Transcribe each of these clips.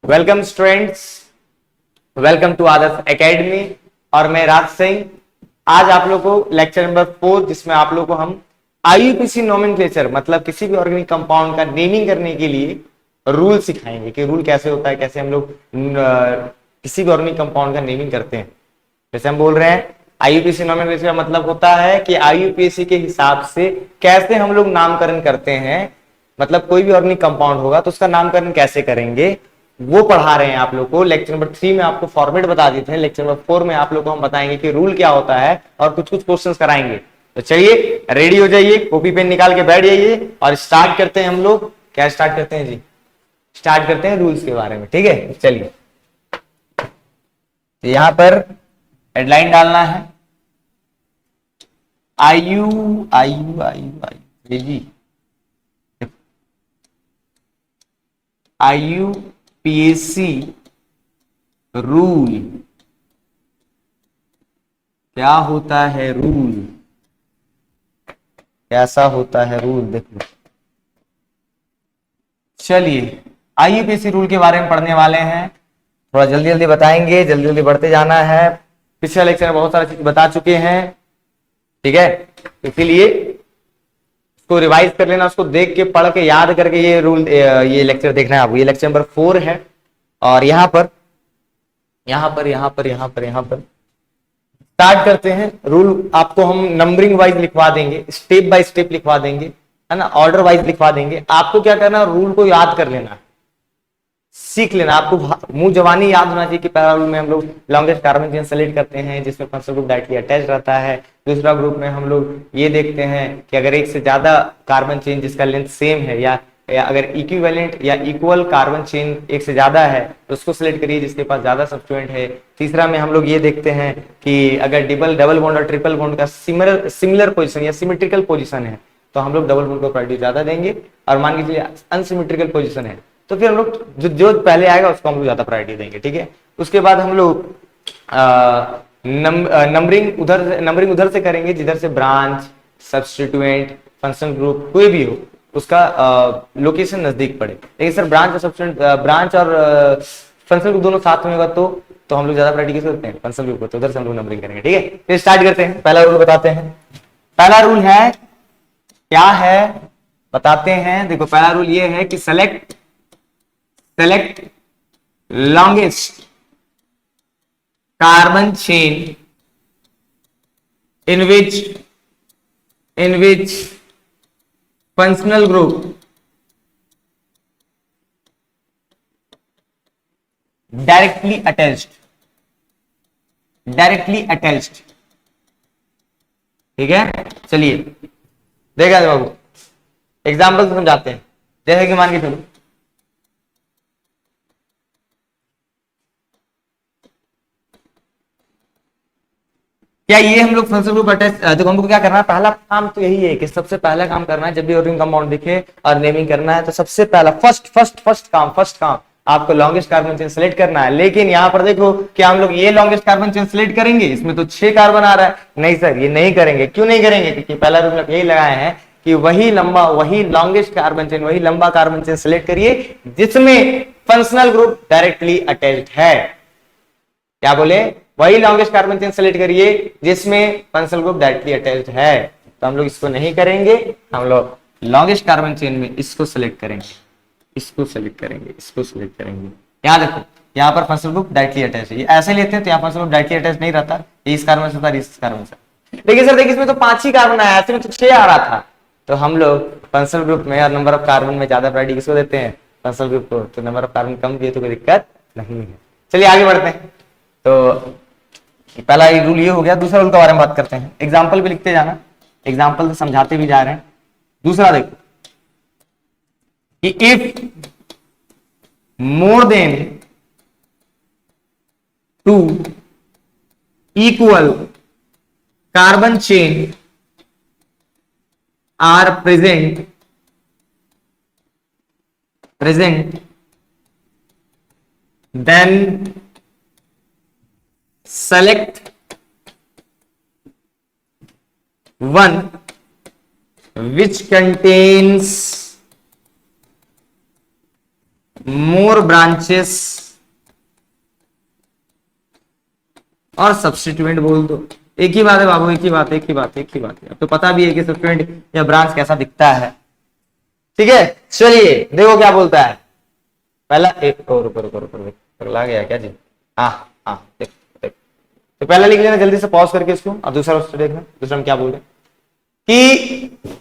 Welcome students, welcome to Adarsh academy. और मैं राज सिंह। आज आप लोग को लेक्चर नंबर 4, जिसमें आप लोग को हम आईयूपीएसी नोमेनक्लेचर मतलब किसी भी ऑर्गेनिक कंपाउंड का नेमिंग करने के लिए रूल सिखाएंगे कि रूल कैसे होता है, कैसे हम लोग किसी भी ऑर्गेनिक कंपाउंड का नेमिंग करते हैं। जैसे हम बोल रहे हैं आईयूपीएसी नोमेनक्लेचर का मतलब होता है कि आईयूपीएसी के हिसाब से कैसे हम लोग नामकरण करते हैं। मतलब कोई भी ऑर्गेनिक कंपाउंड होगा तो उसका नामकरण कैसे करेंगे, वो पढ़ा रहे हैं आप लोग को। लेक्चर नंबर 3 में आपको फॉर्मेट बता देते हैं। लेक्चर नंबर 4 में आप लोग को हम बताएंगे कि रूल क्या होता है और कुछ कुछ क्वेश्चंस कराएंगे। तो चलिए रेडी हो जाइए, कॉपी पेन निकाल के बैठ जाइए और स्टार्ट करते हैं। हम लोग क्या स्टार्ट करते हैं जी? स्टार्ट करते हैं रूल्स के बारे में। ठीक है, चलिए। तो यहां पर हेडलाइन डालना है आयु आयु आयु आयु जी आईयूपीएसी रूल क्या होता है, रूल कैसा होता है, रूल देखो। चलिए आईयूपीएसी रूल के बारे में पढ़ने वाले हैं। थोड़ा जल्दी जल्दी बताएंगे, जल्दी जल्दी बढ़ते जाना है। पिछले लेक्चर में बहुत सारी चीज बता चुके हैं, ठीक है। इसीलिए उसको रिवाइज कर लेना, उसको देख के पढ़ के याद करके ये रूल ये लेक्चर देखना है आपको। ये लेक्चर नंबर 4 है और यहाँ पर स्टार्ट करते हैं। रूल आपको हम नंबरिंग वाइज लिखवा देंगे, स्टेप बाय स्टेप लिखवा देंगे, है ना, ऑर्डर वाइज लिखवा देंगे। आपको क्या करना, रूल को याद कर लेना, सीख लेना। आपको मुंह जवानी याद होना चाहिए कि पहला रूल में हम लोग लॉन्गेस्ट कार्बन चेन सेलेक्ट करते हैं जिसमें फंक्शनल ग्रुप डायरेक्टली अटैच रहता है। दूसरा ग्रुप में हम लोग ये देखते हैं कि अगर एक से ज्यादा कार्बन चेन जिसका लेंथ सेम है या अगर इक्विवेलेंट या इक्वल कार्बन चेन एक से ज्यादा है तो उसको सिलेक्ट करिए जिसके पास ज्यादा सब्स्टिट्यूएंट है। तीसरा में हम लोग ये देखते हैं कि अगर डबल बॉन्ड और ट्रिपल बॉन्ड का सिमिलर पोजीशन या सिमेट्रिकल पोजीशन है तो हम लोग डबल बॉन्ड को प्रायोरिटी ज्यादा देंगे। और मान लीजिए अनसिमेट्रिकल पोजीशन है तो फिर हम लोग जो पहले आएगा उसको हम लोग ज्यादा प्रायोरिटी देंगे, ठीक है। उसके बाद हम लोग नंबरिंग उधर से करेंगे जिधर से ब्रांच, सब्स्टिट्यूएंट, फंक्शनल ग्रुप कोई भी हो उसका लोकेशन नजदीक पड़े। लेकिन सर ब्रांच और फंक्शनल ग्रुप दोनों साथ में होगा तो हम लोग ज्यादा प्रायोरिटी किसको देते हैं, फंक्शनल ग्रुप को। तो उधर से हम लोग नंबरिंग करेंगे, ठीक है। फिर स्टार्ट करते हैं, पहला रूल बताते हैं। पहला रूल है क्या है बताते हैं। देखो पहला रूल ये है कि select longest carbon chain in which functional group directly attached, ठीक है। चलिए देखा बाबू, एग्जाम्पल से समझाते हैं। जैसे कि मान के चलो क्या ये हम लोग फंक्शनल ग्रुप अटैच, देखो हमको क्या करना है, पहला काम तो यही है कि सबसे पहला काम करना है जब भी ऑर्गेनिक कंपाउंड दिखे और नेमिंग करना है तो सबसे पहला फर्स्ट काम आपको लॉन्गेस्ट कार्बन चेन सेलेक्ट करना है। लेकिन यहाँ पर देखो क्या हम लोग ये लॉन्गेस्ट कार्बन चेन सेलेक्ट करेंगे, इसमें तो 6 कार्बन आ रहा है। नहीं सर, ये नहीं करेंगे। क्यों नहीं करेंगे? क्योंकि पहला रूल यही लगाए हैं कि वही लॉन्गेस्ट कार्बन चेन, वही लंबा कार्बन चेन सेलेक्ट करिए जिसमें फंक्शनल ग्रुप डायरेक्टली अटैच्ड है। क्या बोले? वही लॉन्गेस्ट कार्बन चेन सेलेक्ट करिए जिसमें फंक्शनल ग्रुप डायरेक्टली अटैच्ड है। तो हम लोग इसको नहीं करेंगे, हम लोग लॉन्गेस्ट कार्बन चेन में इसको सेलेक्ट करेंगे, इसको सेलेक्ट करेंगे। याद रखो यहाँ पर फंक्शनल ग्रुप डायरेक्टली अटैच है। ऐसे लेते हैं तो यहाँ फंक्शनल ग्रुप डायरेक्टली अटैच नहीं रहता, इस कार्बन से था, इस कार्बन से। लेकिन सर देखिए इसमें तो 5 ही कार्बन आया, ऐसे में तो 6 आ रहा था। तो हम लोग फंक्शनल ग्रुप में और नंबर ऑफ कार्बन में ज्यादा प्रायोरिटी किसको देते हैं, फंक्शनल ग्रुप को। तो नंबर ऑफ कार्बन कम दिए तो कोई दिक्कत नहीं है। चलिए आगे बढ़ते हैं। तो पहला रूल ये हो गया। दूसरा रूल के बारे में बात करते हैं। एग्जाम्पल भी लिखते जाना, एग्जाम्पल से समझाते भी जा रहे हैं। दूसरा देखो कि if more than 2 equal carbon chain are present then select one which contains more branches और सब्स्टिट्यूएंट बोल दो। एक ही बात है बाबू, एक ही बात है, एक ही बात है, एक ही बात है। अब तो पता भी है कि सब्स्टिट्यूएंट या ब्रांच कैसा दिखता है। ठीक है, चलिए देखो क्या बोलता है। पहला एक और रुको रुको रुको रुको, पगला गया क्या जी? हाँ हाँ, देख देख। तो पहला लिख लेना जल्दी से पॉज करके इसको, और दूसरा उससे देखना दूसरा हम क्या बोल रहे हैं कि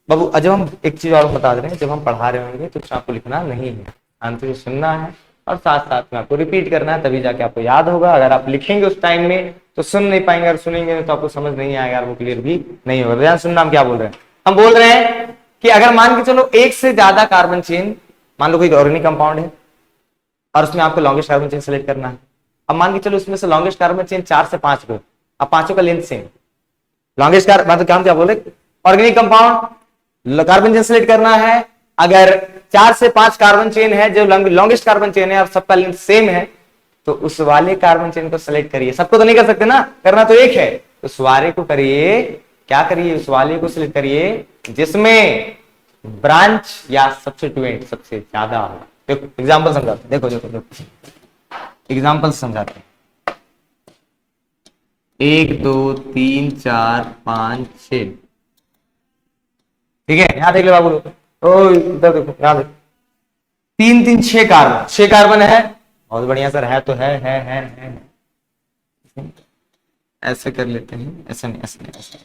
बाबू जब हम एक चीज और बता दे रहे हैं, जब हम पढ़ा रहे होंगे तो आपको लिखना नहीं है, आंसर सुनना है और साथ साथ में आपको रिपीट करना है, तभी जाके आपको याद होगा। अगर आप लिखेंगे उस टाइम में तो सुन नहीं पाएंगे, और सुनेंगे तो आपको समझ नहीं आएगा, वो क्लियर भी नहीं होगा। ध्यान सुनना हम क्या बोल रहे हैं। हम बोल रहे हैं कि अगर मान के चलो एक से ज्यादा कार्बन चेन, मान लो कोई ऑर्गेनिक कंपाउंड है और उसमें आपको लॉन्गेस्ट कार्बन चेन सेलेक्ट करना है। अब मान के चलो उसमें से लॉन्गेस्ट कार्बन चेन 4 से 5 को, अब पांचों का लेंथ सेम, लॉन्गेस्ट कार्बन मतलब क्या बोले, organic compound carbon chain select करना है। अगर 4 से 5 कार्बन चेन है जो लॉन्गेस्ट कार्बन चेन है और सबका लेंथ सेम है, तो उस वाले कार्बन चेन को सेलेक्ट करिए। सबको तो नहीं कर सकते ना, करना तो एक है, उस वाले को करिए। क्या करिए? उस वाले को सिलेक्ट करिए जिसमें ब्रांच या सब्स्टिट्यूएंट सबसे ज्यादा हो। देखो एग्जांपल समझाते, देखो देखो देखो एग्जांपल समझाते। 1 2 3 4 5 6, ठीक है। यहां देख ले बाबू, ओ इधर देखो, यहां देखो 3 3 6 कार्बन, 6 कार्बन है। बहुत बढ़िया सर, है तो है। ऐसे कर लेते हैं, ऐसा नहीं, ऐसा नहीं, ऐसा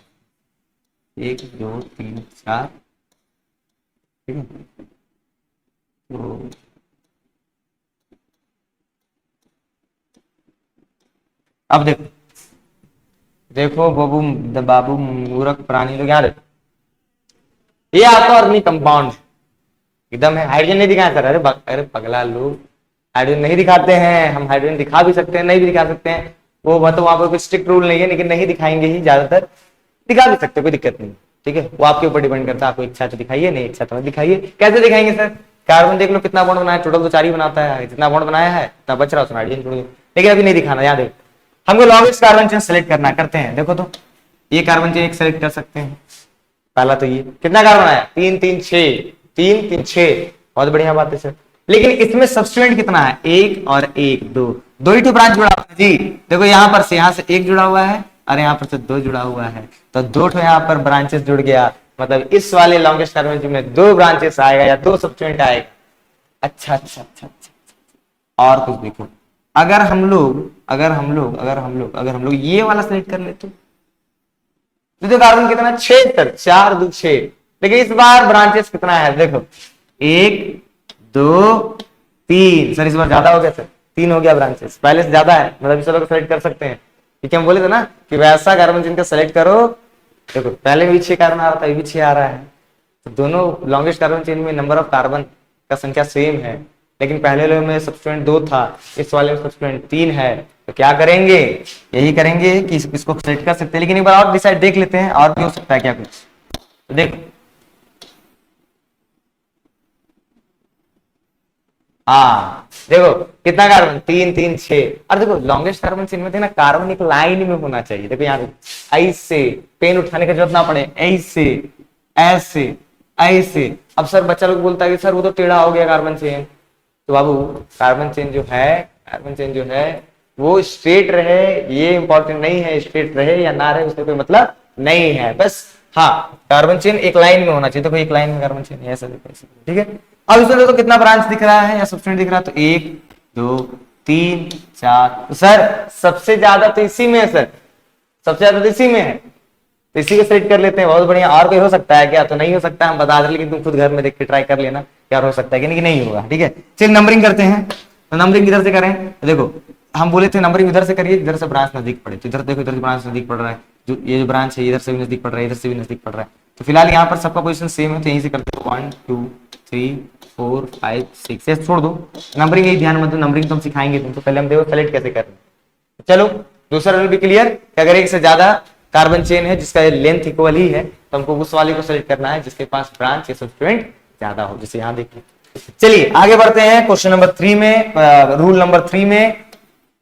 1 2 3 4, ठीक है। तो अब देखो देखो बाबू, बाबू मूर्ख प्राणी लोग, यहाँ देखो ये आपका ऑर्गेनिक कंपाउंड एकदम है। हाइड्रोजन नहीं दिखाया सर, अरे पगला लोग, हाइड्रोजन नहीं दिखाते हैं हम। हाइड्रोजन दिखा भी सकते हैं, नहीं भी दिखा सकते हैं, वो मतलब वहां पर कोई स्ट्रिक्ट रूल नहीं है, लेकिन नहीं दिखाएंगे ही, ज्यादातर दिखा भी सकते, कोई दिक्कत नहीं, ठीक है। वो आपके ऊपर डिपेंड करता है, आपको इच्छा तो दिखाइए, नहीं इच्छा तो दिखाइए। कैसे दिखाएंगे सर? कार्बन देख लो कितना बॉन्ड बनाया, टोटल तो 4 ही बनाता है, जितना बॉन्ड बनाया है इतना बच रहा है, उसमें हाइड्रोजन छोड़ दो। लेकिन अभी नहीं दिखाना, याद देखो हमको लॉन्गेस्ट कार्बन चेन सेलेक्ट करना, करते हैं। देखो तो ये कार्बन चेन एक सेलेक्ट कर सकते हैं। पहला तो ये कितना कार्बन आया, 3 3 6, 3 3 6, बहुत बढ़िया बात है सर। लेकिन इसमें सब्स्टिट्यूएंट कितना है? 1 और 1 2, दो ही तो ब्रांच जुड़ा हुआ है जी। देखो यहाँ पर से, यहाँ से 1 जुड़ा हुआ है और यहाँ पर से 2 जुड़ा हुआ है, तो 2 तो यहाँ पर ब्रांचेस जुड़ गया, मतलब इस वाले लॉन्गेस्ट कार्बन चेन में 2 ब्रांचेस आएगा या 2 सब्स्टिट्यूएंट आएगा। अच्छा अच्छा अच्छा अच्छा, और कुछ देखो, अगर हम लोग ये वाला सेलेक्ट कर लेते तो कार्बन कितना, 6 सर, 4 2 6। लेकिन इस बार ब्रांचेस कितना है? देखो 1 2 3, सर इस बार ज्यादा हो गया सर, 3 हो गया ब्रांचेस, पहले से ज्यादा है, मतलब इस वाला सेलेक्ट कर सकते हैं, क्योंकि हम बोले थे ना कि वैसा कार्बन जिनका सेलेक्ट करो। देखो पहले भी 6 कार्बन आ रहा था, ये भी 6 आ रहा है, तो दोनों लॉन्गेस्ट कार्बन चेन में नंबर ऑफ कार्बन का संख्या सेम है, लेकिन पहले वाले में सब्स्टिट्यूएंट 2 था, इस वाले में सब्स्टिट्यूएंट 3 है। तो क्या करेंगे? यही करेंगे कि इसको सेलेक्ट कर सकते हैं, लेकिन एक बार और डिसाइड देख लेते हैं, और भी हो सकता है क्या कुछ। तो देखो हाँ, देखो कितना कार्बन, 3 3 6। और देखो लॉन्गेस्ट कार्बन चेन में थे ना, कार्बन एक लाइन में होना चाहिए। देखो यहाँ ऐसे, पेन उठाने की जरूरत ना पड़े, ऐसे ऐसे ऐसे। अब सर बच्चा लोग बोलता है कि सर वो तो टेढ़ा हो गया कार्बन चेन। तो बाबू कार्बन चेन जो है वो स्ट्रेट रहे, ये इंपॉर्टेंट नहीं है, स्ट्रेट रहे या ना रहे उससे कोई मतलब नहीं है, बस हाँ कार्बन चेन एक लाइन में होना चाहिए। तो एक लाइन में कार्बन चेन ऐसा देखो, ठीक है। अब इसमें तो कितना ब्रांच दिख रहा है या सब्स्टिट्यूएंट दिख रहा है? तो 1 2 3 4, तो सर सबसे ज्यादा तो इसी में है सर, सबसे ज्यादा तो इसी में है, तो इसी को सेलेक्ट कर लेते हैं। बहुत बढ़िया। और कोई हो सकता है क्या? तो नहीं हो सकता, हम बता रहे, लेकिन तुम खुद घर में देख के ट्राई कर लेना क्या हो सकता है कि नहीं होगा, ठीक है। चलिए नंबरिंग करते हैं। तो नंबरिंग किधर से करें? तो देखो हम बोले थे नंबरिंग इधर से करिए, इधर से ब्रांच नजदीक पड़े, तो इधर देखो, इधर ब्रांच नजदीक पड़ रहा है, जो ये जो ब्रांच है इधर से भी नजदीक पड़ रहा है, इधर से भी नजदीक पड़ रहा है। तो फिलहाल यहाँ पर सबका पोजीशन सेम है, तो यहीं से करते हैं 1 2 3 4 5 6, ये छोड़ दो। नंबरिंग यही ध्यान मत दो, नंबरिंग तो हम सिखाएंगे तुमको, पहले हम देखो सेलेक्ट कैसे करना है। चलो दूसरा रूल भी क्लियर, कि अगर एक से ज्यादा कार्बन चेन है जिसका लेंथ इक्वल ही है, तो हमको उस वाले को सेलेक्ट करना है जिसके पास ब्रांच या सब्स्टिट्यूएंट ज्यादा हो, जैसे यहाँ देखिए। चलिए आगे बढ़ते हैं क्वेश्चन नंबर 3 में, रूल नंबर 3 में।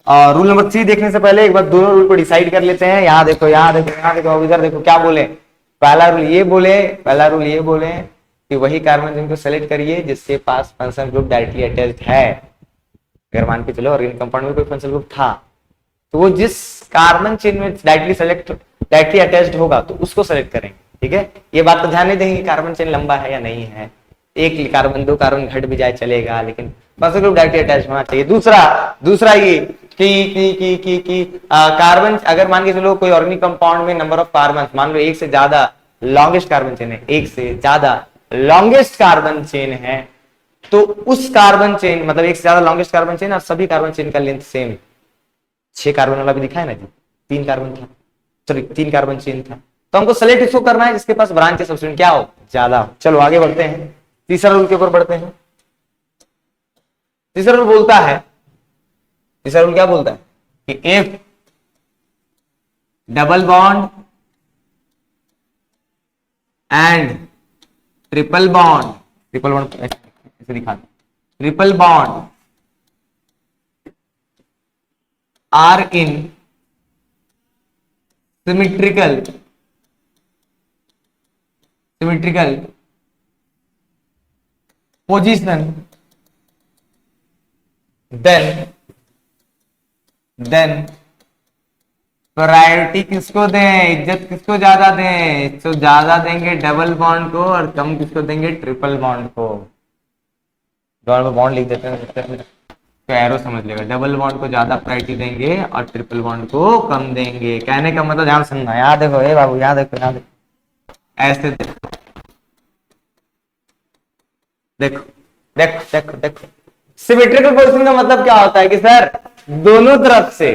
रूल नंबर 3 देखने से पहले एक बार दोनों रूल को डिसाइड कर लेते हैं। यहाँ देखो, यहाँ देखो, यहाँ देखो, इधर देखो क्या बोले। पहला रूल ये बोले कि वही कार्बन चेन को सेलेक्ट करिए जिसके पास फंक्शनल ग्रुप डायरेक्टली अटैच्ड है। अगर मान के चलो ऑर्गेनिक कंपाउंड में कोई फंक्शनल ग्रुप था तो वो जिस कार्बन चेन में डायरेक्टली अटैच्ड होगा तो उसको सेलेक्ट करेंगे। ठीक है, ये बात तो ध्यान नहीं देंगे कार्बन चेन लंबा है या नहीं है, एक कार्बन दो कार्बन घट भी जाए चलेगा, लेकिन फंक्शनल ग्रुप डायरेक्टली अटैच होना चाहिए। दूसरा ये कि कार्बन अगर मान के चलो कोई ऑर्गेनिक कंपाउंड में नंबर ऑफ कार्बन मान लो एक से ज्यादा लॉन्गेस्ट कार्बन चेन है, एक से ज्यादा लॉन्गेस्ट कार्बन चेन है, तो उस कार्बन चेन मतलब एक से ज्यादा लॉन्गेस्ट कार्बन चेन और सभी कार्बन चेन का लेंथ सेम, 6 कार्बन वाला भी दिखा है ना जी, 3 कार्बन था, सॉरी 3 कार्बन चेन था, तो हमको सेलेक्ट इसको करना है जिसके पास ब्रांचेस सबस्टिट्यूएंट क्या हो, ज्यादा हो। चलो आगे बढ़ते हैं, तीसरा रूल के ऊपर बढ़ते हैं। तीसरा रूल बोलता है, तीसरा रूल क्या बोलता है कि if double bond and triple bond ऐसे दिखा, triple bond are in symmetrical position then priority किसको दें, इज्जत किसको ज्यादा दें, तो ज्यादा देंगे डबल बॉन्ड को और कम किसको देंगे, ट्रिपल बॉन्ड को। डबल बॉन्ड लिख देते हैं तो एरो समझ लेगा, डबल बॉन्ड को ज्यादा प्रायोरिटी देंगे और ट्रिपल बॉन्ड को कम देंगे। कहने का मतलब ध्यान सुनना, याद देखो ए बाबू, याद देखो, याद देखो, ऐसे देखो देखो देखो देखो। सिमेट्रिकल पोजीशन का मतलब क्या होता है कि सर दोनों तरफ से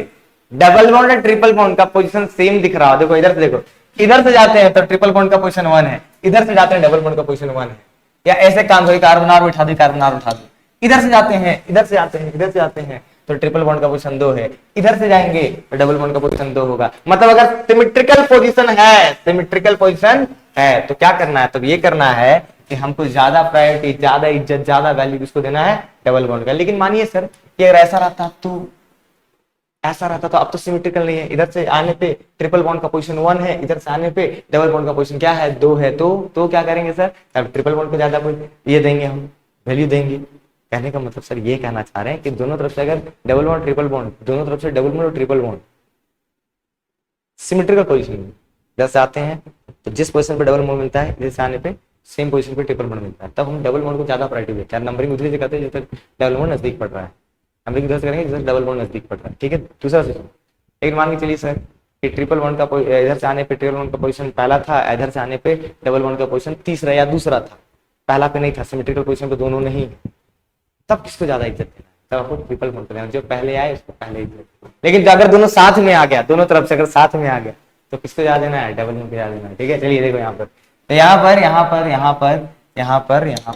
डबल बॉन्ड और ट्रिपल बॉन्ड का पोजीशन सेम दिख रहा हो। देखो इधर से, देखो इधर से जाते हैं तो ट्रिपल बॉन्ड का पोजीशन 1 है, इधर से जाते हैं डबल बॉन्ड का पोजीशन 1 है। या ऐसे काम करो, कार्बन आर उठा दो, कार्बन आर उठा दो, इधर से जाते हैं, इधर से जाते हैं, इधर से जाते हैं तो ट्रिपल बॉन्ड का पोजीशन 2 है, इधर से जाएंगे तो डबल बॉन्ड का पोजीशन 2 होगा। मतलब अगर सिमेट्रिकल पोजीशन है, सिमेट्रिकल पोजीशन है तो क्या करना है, तो ये करना है कि हमको ज्यादा प्रायोरिटी, ज्यादा इज्जत, ज्यादा वैल्यू किसको देना है, डबल बॉन्ड का। लेकिन मानिए सर कि अगर ऐसा रहता तो ऐसा रहता तो अब तो सिमेट्रिकल नहीं है, इधर से आने पे ट्रिपल बॉन्ड का पोजीशन 1 है, इधर से आने पे डबल बॉन्ड का पोजीशन क्या है, 2 है, तो क्या करेंगे सर, तब ट्रिपल बॉन्ड को ज्यादा ये देंगे, हम वैल्यू देंगे। कहने का मतलब सर ये कहना चाह रहे हैं कि दोनों तरफ से अगर डबल बॉन्ड ट्रिपल बॉन्ड, दोनों तरफ से डबल बॉन्ड और ट्रिपल बॉन्ड सिमेट्रिकल पोजीशन में जैसे आते हैं तो जिस पोजीशन पे डबल बॉन्ड मिलता है इधर से आने पे सेम पोजीशन पे ट्रिपल बॉन्ड मिलता है, तब हम डबल बॉन्ड को ज्यादा प्रायोरिटी देते हैं। नंबरिंग उधर से करते हैं जब तक डबल बॉन्ड नजदीक पड़ रहा है, नंबरिंग उधर से करेंगे जैसे डबल बॉन्ड नजदीक पड़ रहा है। ठीक है, दूसरा सिस्टम। लेकिन मान के चलिए सर कि ट्रिपल बॉन्ड का इधर से आने पे ट्रिपल बॉन्ड का पोजीशन पहला था, इधर से आने पे डबल बॉन्ड का पोजीशन तीसरा या दूसरा था, पहला पे नहीं था, सिमेट्रिकल पोजीशन पे दोनों नहीं, तब किसको ज्यादा इज्जत देना है, तब आपको ट्रिपल बॉन्ड देना है, जो पहले आए उसको पहले इज्जत। लेकिन अगर दोनों साथ में आ गया, दोनों तरफ से अगर साथ में आ गया तो किसको ज्यादा देना है, डबल बॉन्ड को ज्यादा देना है। ठीक है, चलिए देखो यहाँ पर, तो यहाँ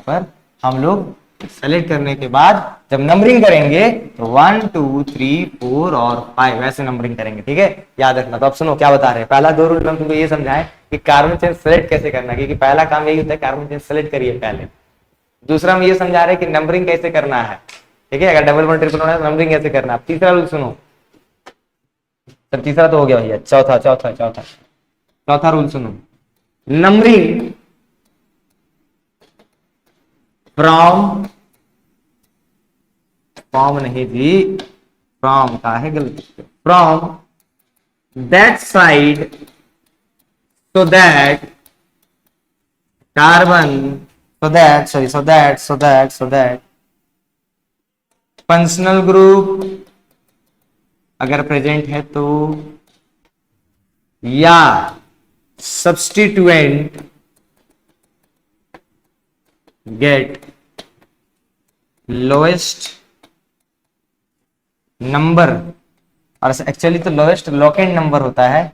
पर हम लोग सेलेक्ट करने के बाद जब नंबरिंग करेंगे तो 1 2 3 4 और 5 वैसे नंबरिंग करेंगे। ठीक है, याद रखना। तो अब सुनो क्या बता रहे हैं, पहला 2 रूल में तुमको ये समझाएं कि कार्बन चेन सेलेक्ट कैसे करना है, क्योंकि पहला काम यही होता है कार्बन चेन सेलेक्ट करिए पहले। दूसरा हम ये समझा रहे हैं कि नंबरिंग कैसे करना है। ठीक है, अगर डबल बॉन्ड ट्रिपल बॉन्ड है तो नंबरिंग कैसे करना है। तीसरा रूल सुनो सर, तीसरा तो हो गया भैया, चौथा रूल सुनो, नंबरिंग फ्रॉम नहीं जी, फ्रॉम का है गलती, from that side so that carbon so that functional group अगर प्रेजेंट है तो या सब्स्टिट्यूएंट गेट लोएस्ट नंबर, और एक्चुअली तो लोएस्ट लोकेंट नंबर होता है,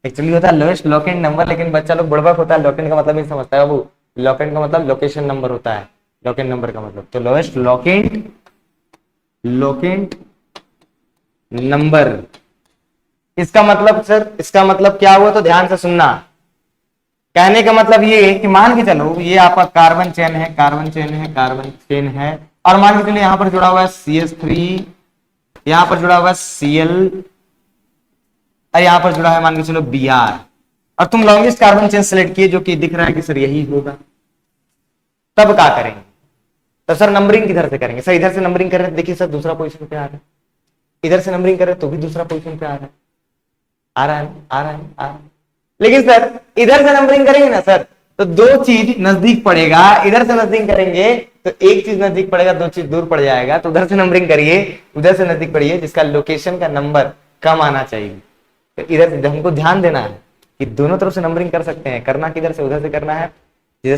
एक्चुअली होता है लोएस्ट लोकेंट नंबर, लेकिन बच्चा लोग बुड़बक होता है, लोकेंट का मतलब नहीं समझता है बाबू, लोकेंट का मतलब लोकेशन नंबर होता है, लोकेंट नंबर का मतलब, तो लोएस्ट लोकेंट नंबर। इसका मतलब सर, इसका मतलब क्या हुआ, तो ध्यान से सुनना। कहने का मतलब ये कि मान के चलो ये आपका कार्बन चेन है, और मान के चलो यहाँ पर जुड़ा हुआ है CH3, यहाँ पर जुड़ा हुआ है Cl, और यहाँ पर जुड़ा है मान के चलो Br, और तुम लॉन्गेस्ट कार्बन चेन सेलेक्ट किए जो कि दिख रहा है कि सर यही होगा। तब क्या करेंगे? तो सर नंबरिंग किधर से करेंगे? सर इधर से नंबरिंग कर रहे हैं, देखिए सर दूसरा पोजीशन पे आ रहा है, इधर से नंबरिंग कर रहे हैं तो भी दूसरा पोजीशन पे आ रहा है, आ रहा है, आ रहा है, आ रहा है। लेकिन सर इधर से नंबरिंग करेंगे ना सर, तो दो चीज नजदीक पड़ेगा, इधर से नजदीक करेंगे तो एक चीज नजदीक पड़ेगा, दो चीज दूर पड़ जाएगा। तो उधर से नंबरिंग करिए, उधर से नजदीक पड़िए, जिसका लोकेशन का नंबर कम आना चाहिए। तो इधर से हमको ध्यान देना है कि दोनों तरफ से नंबरिंग कर सकते हैं, करना किधर से, उधर से करना है जिधर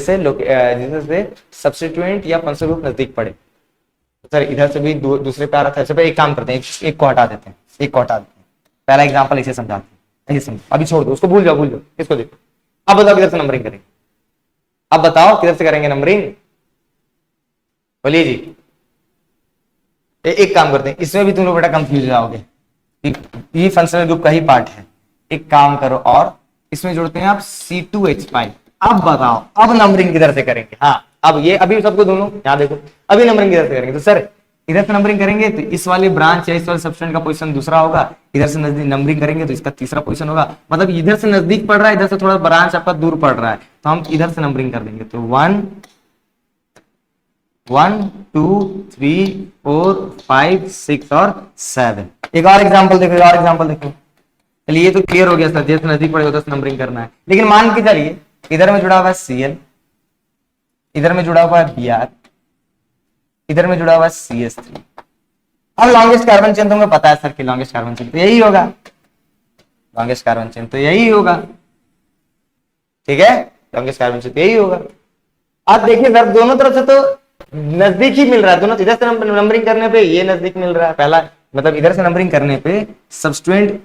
से सब्स्टिट्यूएंट या फंक्शन ग्रुप नजदीक पड़े। तो सर इधर से भी दूसरे पे आ रहा था, सब एक काम करते हैं, एक को हटा देते हैं, एक को हटा देते हैं। पहला एग्जांपल इसे समझाते हैं, ऐसे समझो, अभी छोड़ दो उसको, भूल जाओ, भूल जाओ, इसको देखो। अब बताओ किधर से नंबरिंग करेंगे? अब बताओ किधर से करेंगे नंबरिंग? बोलिए जी। एक काम करते हैं, इसमें भी तुम लोग बेटा कंफ्यूज हो जाओगे, ये फंक्शनल ग्रुप का ही पार्ट है। एक काम करो और इसमें जोड़ते हैं आप C2H5। अब बताओ अब नंबरिंग किधर से करेंगे? हाँ अब ये अभी सबको दोनों यहाँ देखो, अभी नंबरिंग किधर से करेंगे? तो सर इधर से नंबरिंग करेंगे तो इस वाले ब्रांच या इस वाले सब्सटेंट का पोजीशन दूसरा होगा, इधर से नजदीक नंबरिंग करेंगे तो इसका तीसरा पोजीशन होगा। मतलब इधर से नजदीक पड़ रहा है, इधर से थोड़ा ब्रांच आपका दूर पड़ रहा है, तो हम इधर से नंबरिंग कर देंगे। तो 1 1 2 3 4 5 6 और 7। एक और एग्जांपल देखो, एक और एग्जांपल देखो। चलिए ये तो क्लियर हो गया सर, जैसे नजदीक पड़ेगा उधर से नंबरिंग करना है। लेकिन मान के चलिए इधर में जुड़ा हुआ है Cl, इधर में जुड़ा हुआ है Br, इधर में जुड़ा हुआ है CH3। अब लॉन्गेस्ट कार्बन चेन तुम्हें पता है सर कि लॉन्गेस्ट कार्बन चेन तो यही होगा, लॉन्गेस्ट कार्बन चेन तो यही होगा, ठीक है, लॉन्गेस्ट कार्बन चेन तो यही होगा। अब देखिए सर दोनों तरफ से तो नजदीक ही मिल रहा है, दोनों इधर से नंबरिंग करने पे ये नजदीक मिल रहा है, पहला मतलब इधर से नंबरिंग करने पे सब्स्टिट्यूएंट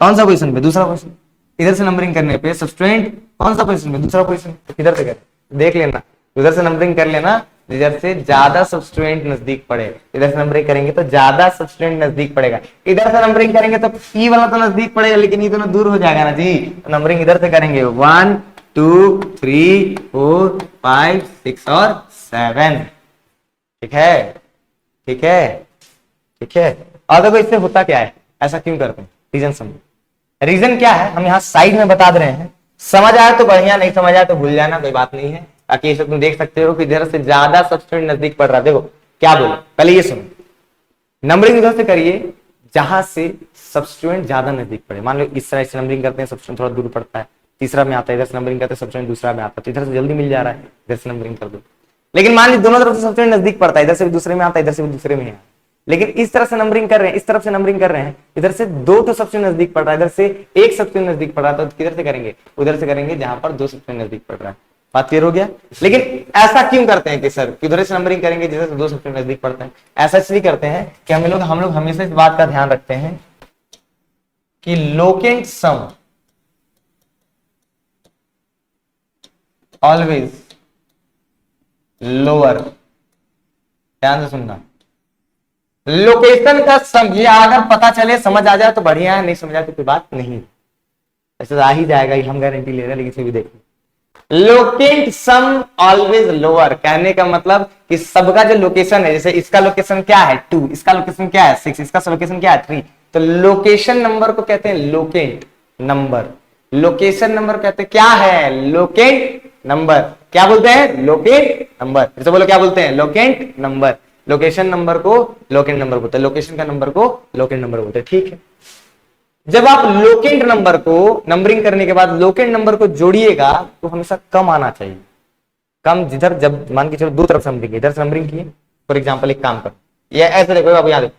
कौन सा पोजीशन पे? दूसरा पोजीशन। इधर से नंबरिंग करने पे सब्स्टिट्यूएंट कौन सा पोजीशन पे? दूसरा पोजीशन। इधर से कर देख लेना, उधर से नंबरिंग कर लेना, इधर से ज्यादा सब्स्टिट्यूएंट नजदीक पड़े, इधर से नंबरिंग करेंगे तो ज्यादा सब्स्टिट्यूएंट नजदीक पड़ेगा। इधर से नंबरिंग करेंगे तो ई वाला तो नजदीक पड़ेगा, लेकिन ये दोनों दूर हो जाएगा ना जी। नंबरिंग इधर से करेंगे 1 2 3 4 5 6 और 7। ठीक है, ठीक है, ठीक है। और देखो इससे होता क्या है, ऐसा क्यों करते हैं, रीजन समझो। रीजन क्या है हम यहाँ साइड में बता दे रहे हैं, समझ आया तो बढ़िया, नहीं समझ आया तो भूल जाना, कोई बात नहीं है। ताकि इसे तुम देख सकते हो कि इधर से ज्यादा सब्स्टिट्यूएंट नजदीक पड़ रहा है। देखो क्या बोलो, पहले ये सुनो, नंबरिंग इधर से करिए जहां से सब्स्टिट्यूएंट ज्यादा नजदीक पड़े। मान लो इस तरह से नंबरिंग करते हैं, सब्स्टिट्यूएंट थोड़ा दूर पड़ता है, तीसरा में आता है, इधर से नंबरिंग करते हैं सब्स्टिट्यूएंट दूसरा में आता है, तो इधर से जल्दी मिल जा रहा है, इधर से नंबरिंग कर दो। लेकिन मान लीजिए दोनों तरफ से सब्स्टिट्यूएंट नजदीक पड़ता है, इधर से भी दूसरे में आता है, इधर से भी दूसरे में है, लेकिन इस तरह से नंबरिंग कर रहे हैं, इस तरफ से नंबरिंग कर रहे हैं, इधर से दो तो सब्स्टिट्यूएंट नजदीक पड़ रहा है, इधर से एक सब्स्टिट्यूएंट नजदीक पड़ रहा है, तो किधर से करेंगे? उधर से करेंगे जहां पर दो सब्स्टिट्यूएंट नजदीक पड़ रहा है। बात क्लियर हो गया? लेकिन ऐसा क्यों करते हैं कि सर किधर से नंबरिंग करेंगे जिधर से दो सब्स्टिट्यूएंट नजदीक पड़ते हैं? ऐसा इसलिए करते हैं कि हम लोग हमेशा इस बात का ध्यान रखते हैं कि लोकेंट सम ऑलवेज लोअर, ध्यान से सुनना, लोकेशन का सम, ये अगर पता चले समझ आ जाए तो बढ़िया है, नहीं समझ आए तो कोई बात नहीं, ऐसे आ ही जाएगा, ये हम गारंटी ले रहे हैं। लेकिन फिर भी देखो, लोकेंट सम ऑलवेज लोअर, कहने का मतलब कि सबका जो लोकेशन है, जैसे इसका लोकेशन क्या है 2, इसका लोकेशन क्या है 6, इसका लोकेशन क्या है 3, तो लोकेशन नंबर को कहते हैं लोकेंट नंबर। लोकेशन नंबर कहते हैं क्या है? Locant number. क्या बोलते हैं? Locant number. फिर से बोलो क्या बोलते हैं? Locant number. लोकेशन नंबर को लोकेंट नंबर बोलते हैं, लोकेशन का नंबर को लोकेंट नंबर बोलते हैं। ठीक है, जब आप लोकेंट नंबर को नंबरिंग करने के बाद लोकेंट नंबर को जोड़िएगा तो हमेशा कम आना चाहिए, कम। जिधर जब मान के चलो दो तरफ से नंबरिंग, इधर से नंबरिंग किए, फॉर एग्जांपल एक काम करो, ये ऐसे देखो बाबू, याद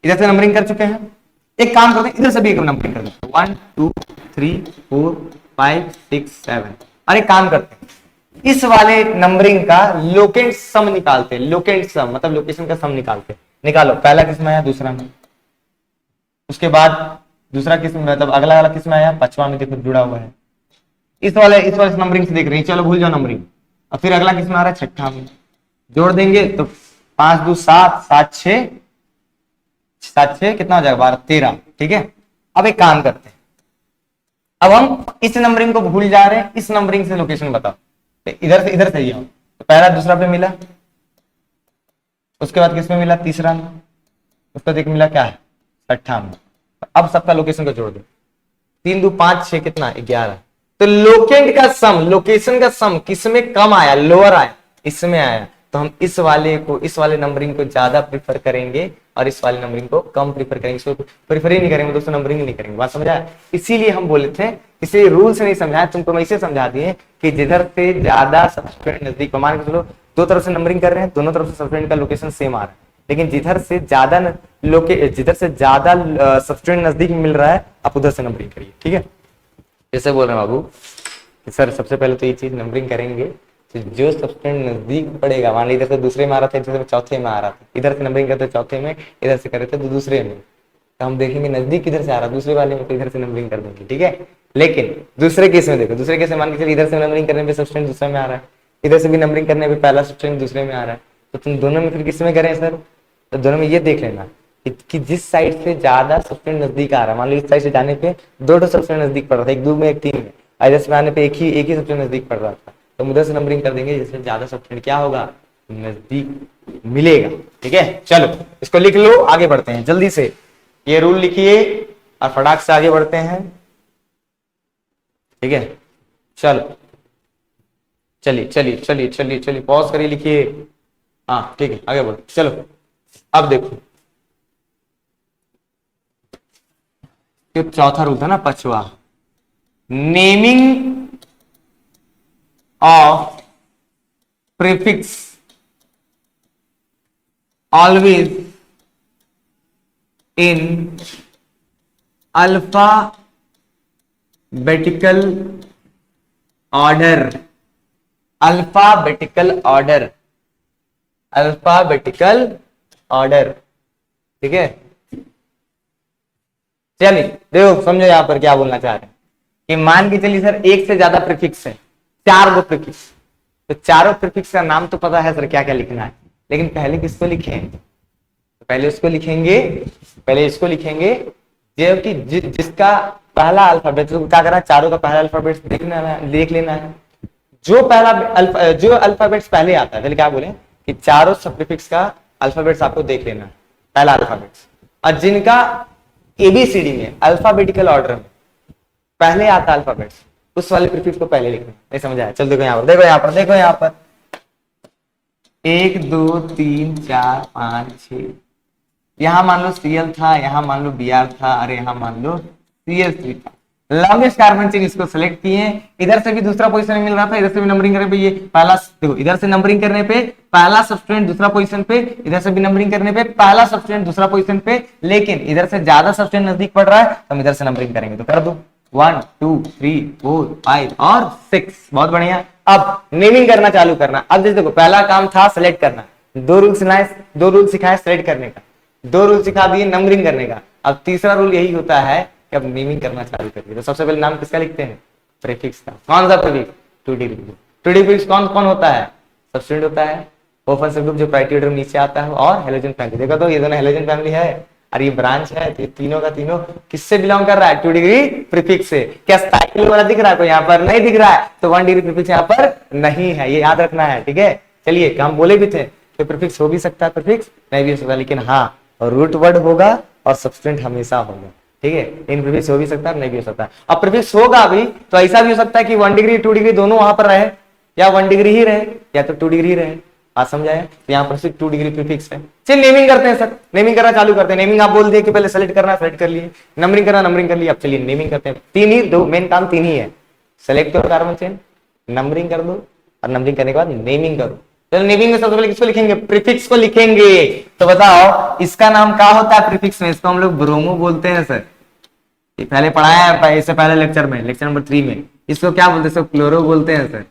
इधर से नंबरिंग कर चुके हैं, एक काम करते हैं इधर से भी एक नंबरिंग कर देते हैं 1 2 3 4 5 6 7। और एक काम करते हैं इस वाले नंबरिंग का लोकेंट सम निकालते हैं, लोकेंट सम मतलब लोकेशन का सम निकालते हैं। निकालो, पहला किस में आया, दूसरा में, उसके बाद दूसरा किस में, मतलब अगला वाला किस में आया, पांचवा में, देखो जुड़ा हुआ है। इस वाले नंबरिंग से देख रहे हैं, चलो भूल जाओ नंबरिंग। और फिर अगला किस में आ रहा है, छठा में, जोड़ देंगे तो 5 2 7 7 6 7 6 कितना हो जाएगा 12 13। ठीक है, अब एक काम करते हैं, अब हम इस नंबरिंग को भूल जा रहे हैं, इस नंबरिंग से लोकेशन बताओ। इधर से ही आओ, तो पहला दूसरा पे मिला, उसके बाद किस में मिला, तीसरा में, उसका देख मिला क्या है, छठा में। अब सबका लोकेशन को जोड़ दो, 3 2 5 6 कितना 11। तो लोकेंट का सम, लोकेशन का सम किस में कम आया, लोअर आया, इसमें आया, तो हम इस वाले को, इस वाले नंबरिंग को ज्यादा प्रीफर करेंगे और इस वाले नंबरिंग को कम प्रीफर करेंगे। इसको प्रीफर ही नहीं करेंगे दोस्तों, नंबरिंग ही नहीं करेंगे। बात समझा? इसीलिए हम बोले थे, इसे रूल से नहीं समझाया, तुमको मैं इसे समझा दिए कि जिधर से ज्यादा सब्सट्रेंड नजदीक, मान के चलो दो तरफ से नंबरिंग कर रहे हैं, दोनों तरफ से सब्सट्रेंड का लोकेशन सेम आ रहा है, लेकिन जिधर से ज्यादा सब्सट्रेंड नजदीक मिल रहा है, आप उधर से नंबरिंग करिए। ठीक है, जैसे बोल रहे हैं बाबू सर सबसे पहले तो ये चीज नंबरिंग करेंगे, तो जो सब्सटेंस नजदीक पड़ेगा, मान लीजिए इधर से दूसरे में आ रहा था, इधर से चौथे में आ रहा था, इधर से नंबरिंग करते चौथे में, इधर से कर रहे थे तो दूसरे में, तो हम देखेंगे नजदीक किधर से आ रहा है, दूसरे वाले में, तो इधर से नंबरिंग कर देंगे। ठीक है, लेकिन दूसरे केस में देखो, दूसरे केस में मान के चलिए इधर से नंबरिंग करने पे सब्सटेंस दूसरे में आ रहा है, इधर से भी नंबरिंग करने पे पहला सब्सटेंस दूसरे में आ रहा है, तो तुम दोनों में फिर किस में करें सर? तो दोनों में ये देख लेना कि जिस साइड से ज्यादा सब्सटेंस नजदीक आ रहा है, मान लो इस साइड से जाने पे दो सब्सटेंस नजदीक पड़ रहा था, एक दो में एक तीन में, इधर से आने पे एक ही सबसे नजदीक पड़ रहा था, तो उधर से नंबरिंग कर देंगे जिसमें ज्यादा सब्सटेंस क्या होगा, नजदीक मिलेगा। ठीक है, चलो इसको लिख लो, आगे बढ़ते हैं जल्दी से, ये रूल लिखिए और फटाक से आगे बढ़ते हैं। ठीक है, चलो चलिए चलिए चलिए चलिए चलिए, पॉज करिए, लिखिए। हाँ ठीक है, आगे बढ़ो, चलो अब देखो, जो चौथा रूल था ना, पांचवा, naming of prefix always in alphabetical order, alphabetical order, alphabetical order। ठीक है, चलिए देखो समझो यहां पर क्या बोलना चाह रहे हैं कि मान के चलिए सर एक से ज्यादा प्रीफिक्स है, चार गो प्रीफिक्स, तो चारों प्रीफिक्स का नाम तो पता है सर क्या क्या लिखना है, लेकिन पहले किसको लिखें? तो पहले उसको लिखेंगे, पहले इसको लिखेंगे जो कि जिसका पहला अल्फाबेट, तो क्या करना है, चारों का पहला अल्फाबेट देख लेना है, जो अल्फाबेट्स पहले आता है, पहले क्या बोले कि चारों सब प्रीफिक्स का अल्फाबेट्स आपको देख लेना है, पहला अल्फाबेट्स, और जिनका एबीसीडी में अल्फाबेटिकल ऑर्डर में पहले आता अल्फाबेट्स, उस वाले प्रीफिक्स को पहले लिखना। नहीं समझ आया? चल देखो यहाँ पर, देखो यहाँ पर, देखो यहाँ पर, 1 2 3 4 5 6, यहाँ मान लो सीएल था, यहाँ मान लो बीआर था, अरे यहाँ मान लो सीएल3 था, लॉन्गेस्ट कार्बन चेन इसको सेलेक्ट किए, इधर से भी दूसरा पोजीशन मिल रहा था, इधर से भी नंबरिंग करने पे ये पहला, देखो इधर से नंबरिंग करने पे पहला सब्सटेंस दूसरा पोजीशन पे, इधर से भी नंबरिंग करने पे पहला सब्सटेंस दूसरा पोजीशन पे, लेकिन इधर से ज्यादा सब्सटेंस नजदीक पड़ रहा है, तो हम इधर से नंबरिंग करेंगे, तो कर दो 1 2 3 4 5 और 6। बहुत बढ़िया, अब नेमिंग करना चालू करना। अब जैसे देखो पहला काम था सेलेक्ट करना, दो रूल सिखाए सेलेक्ट करने का, दो रूल सिखा दिए नंबरिंग करने का, अब तीसरा रूल यही होता है कि अब नेमिंग करना चालू करिए। तो सबसे पहले नाम किसका लिखते हैं? प्रीफिक्स का। कौन सा prefix? 2D prefix. 2D prefix कौन कौन होता है? सब्स्टिट्यूएंट होता है, ओपन सबग्रुप जो प्रायोरिटी ऑर्डर नीचे आता है, और हेलोजन फैमिली। देखो तो ये दोनों हेलोजन फैमिली है और ये ब्रांच है, तो ये तीनों का तीनों किससे बिलोंग कर रहा है? 2 डिग्री प्रीफिक्स से। क्या साइकिल वाला दिख रहा है? कोई यहाँ पर नहीं दिख रहा है, तो 1 डिग्री प्रीफिक्स यहाँ पर नहीं है, ये याद रखना है। ठीक है, चलिए हम बोले भी थे कि प्रीफिक्स हो भी सकता है, प्रीफिक्स नहीं भी हो सकता, लेकिन हाँ रूट वर्ड होगा और सब्स्टिट्यूएंट हमेशा होगा। ठीक है, इन प्रीफिक्स हो भी सकता है, नहीं भी हो सकता। अब प्रीफिक्स होगा भी तो ऐसा भी हो सकता है कि 1 डिग्री 2 डिग्री दोनों वहां पर रहे, या 1 डिग्री ही रहे या तो 2 डिग्री ही रहे। बात समझाया? तो यहाँ पर सिर्फ 2 डिग्री प्रीफिक्स है। चलिए नेमिंग करते हैं सर, नेमिंग करना चालू करते हैं। नेमिंग आप बोल दिए कि पहले सेलेक्ट करना, सेलेक्ट कर लिए, नंबरिंग करना, नंबरिंग कर लिया। अब चलिए नेमिंग करते हैं। तीन ही दो मेन काम तीन ही है, सेलेक्ट करो कार्बन चेन, नंबरिंग कर दो, और नंबरिंग करने के बाद नेमिंग करो। चलो नेमिंग में सबसे पहले किसको लिखेंगे? प्रीफिक्स को लिखेंगे। तो बताओ इसका नाम क्या होता है प्रीफिक्स में? इसको हम लोग ब्रोमो बोलते हैं सर, ये पहले पढ़ाया है इससे पहले लेक्चर में, लेक्चर नंबर 3 में। इसको क्या बोलते हैं? इसको क्लोरो बोलते हैं सर।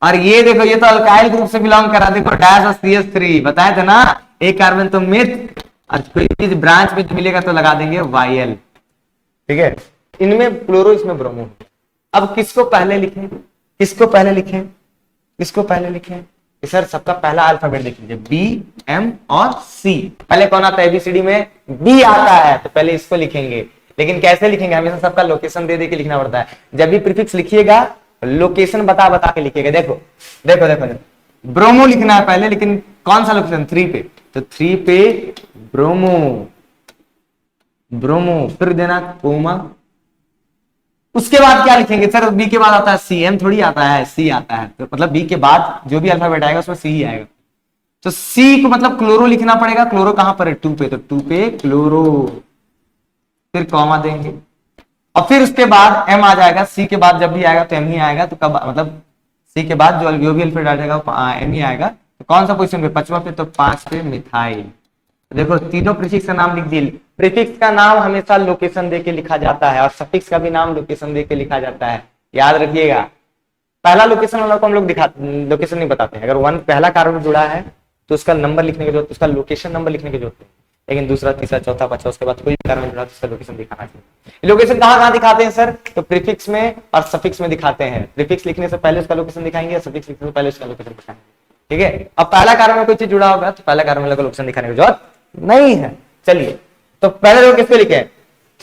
और ये देखो ये तो अल्काइल ग्रुप से बिलोंग कर रहा है, देखो डैश और CH3 बताया था ना, एक कार्बन तो मिथ, और कोई चीज ब्रांच में मिलेगा तो लगा देंगे YL। ठीक है, इनमें क्लोरो इसमें ब्रोमो। अब किसको पहले लिखें, किसको पहले लिखें, किसको पहले लिखें? सर सबका पहला अल्फाबेट देख लीजिए, B M और C। पहले कौन आता है? ABCD में B आता है, तो पहले इसको लिखेंगे। लेकिन कैसे लिखेंगे? हमेशा सबका लोकेशन दे दे के लिखना पड़ता है। जब भी प्रीफिक्स लिखिएगा लोकेशन बता बता के लिखिएगा। देखो देखो देखो, देखो ब्रोमो लिखना है पहले, लेकिन कौन सा लोकेशन? 3 पे, तो 3 पे ब्रोमो, ब्रोमो, फिर देना कोमा, उसके बाद क्या लिखेंगे सर? बी के बाद आता है सी, एम थोड़ी आता है, सी आता है, तो मतलब बी के बाद जो भी अल्फाबेट आएगा उसमें सी ही आएगा। तो सी को मतलब क्लोरो लिखना पड़ेगा। क्लोरो कहां पर है? टू पे, तो टू पे क्लोरो, फिर कॉमा देंगे और फिर उसके बाद एम आ जाएगा। सी के बाद जब भी आएगा तो एम ही आएगा, तो कब मतलब सी के बाद जो भी अल्फाबेट आएगा एम ही आएगा। तो कौन सा पोजीशन पे? पांचवा पे, तो 5 पे मिथाइल। देखो तीनों प्रीफिक्स का नाम लिख दिए। प्रीफिक्स का नाम हमेशा लोकेशन दे के लिखा जाता है और सफिक्स का भी नाम लोकेशन दे के लिखा जाता है, याद रखिएगा। पहला लोकेशन वाला को हम लोग लोकेशन नहीं बताते हैं। अगर वन पहला कार्बन जुड़ा है तो उसका नंबर लिखने की जरूरत, उसका लोकेशन नंबर लिखने की जरूरत है। लेकिन दूसरा, तीसरा, चौथा, पांचवा, उसके बाद कोई भी कार्बन जुड़ा तो उसका लोकेशन दिखाना चाहिए। लोकेशन कहाँ कहाँ दिखाते हैं सर? तो प्रीफिक्स में और सफिक्स में दिखाते हैं। प्रीफिक्स लिखने से पहले उसका लोकेशन दिखाएंगे, सफिक्स लिखने से पहले उसका लोकेशन दिखाएंगे। ठीक है। अब पहला कार्बन में कोई चीज जुड़ा होगा तो पहला कार्बन वाला लोकेशन दिखाने की जरूरत नहीं है। चलिए, तो पहले लोग किस पे लिखे?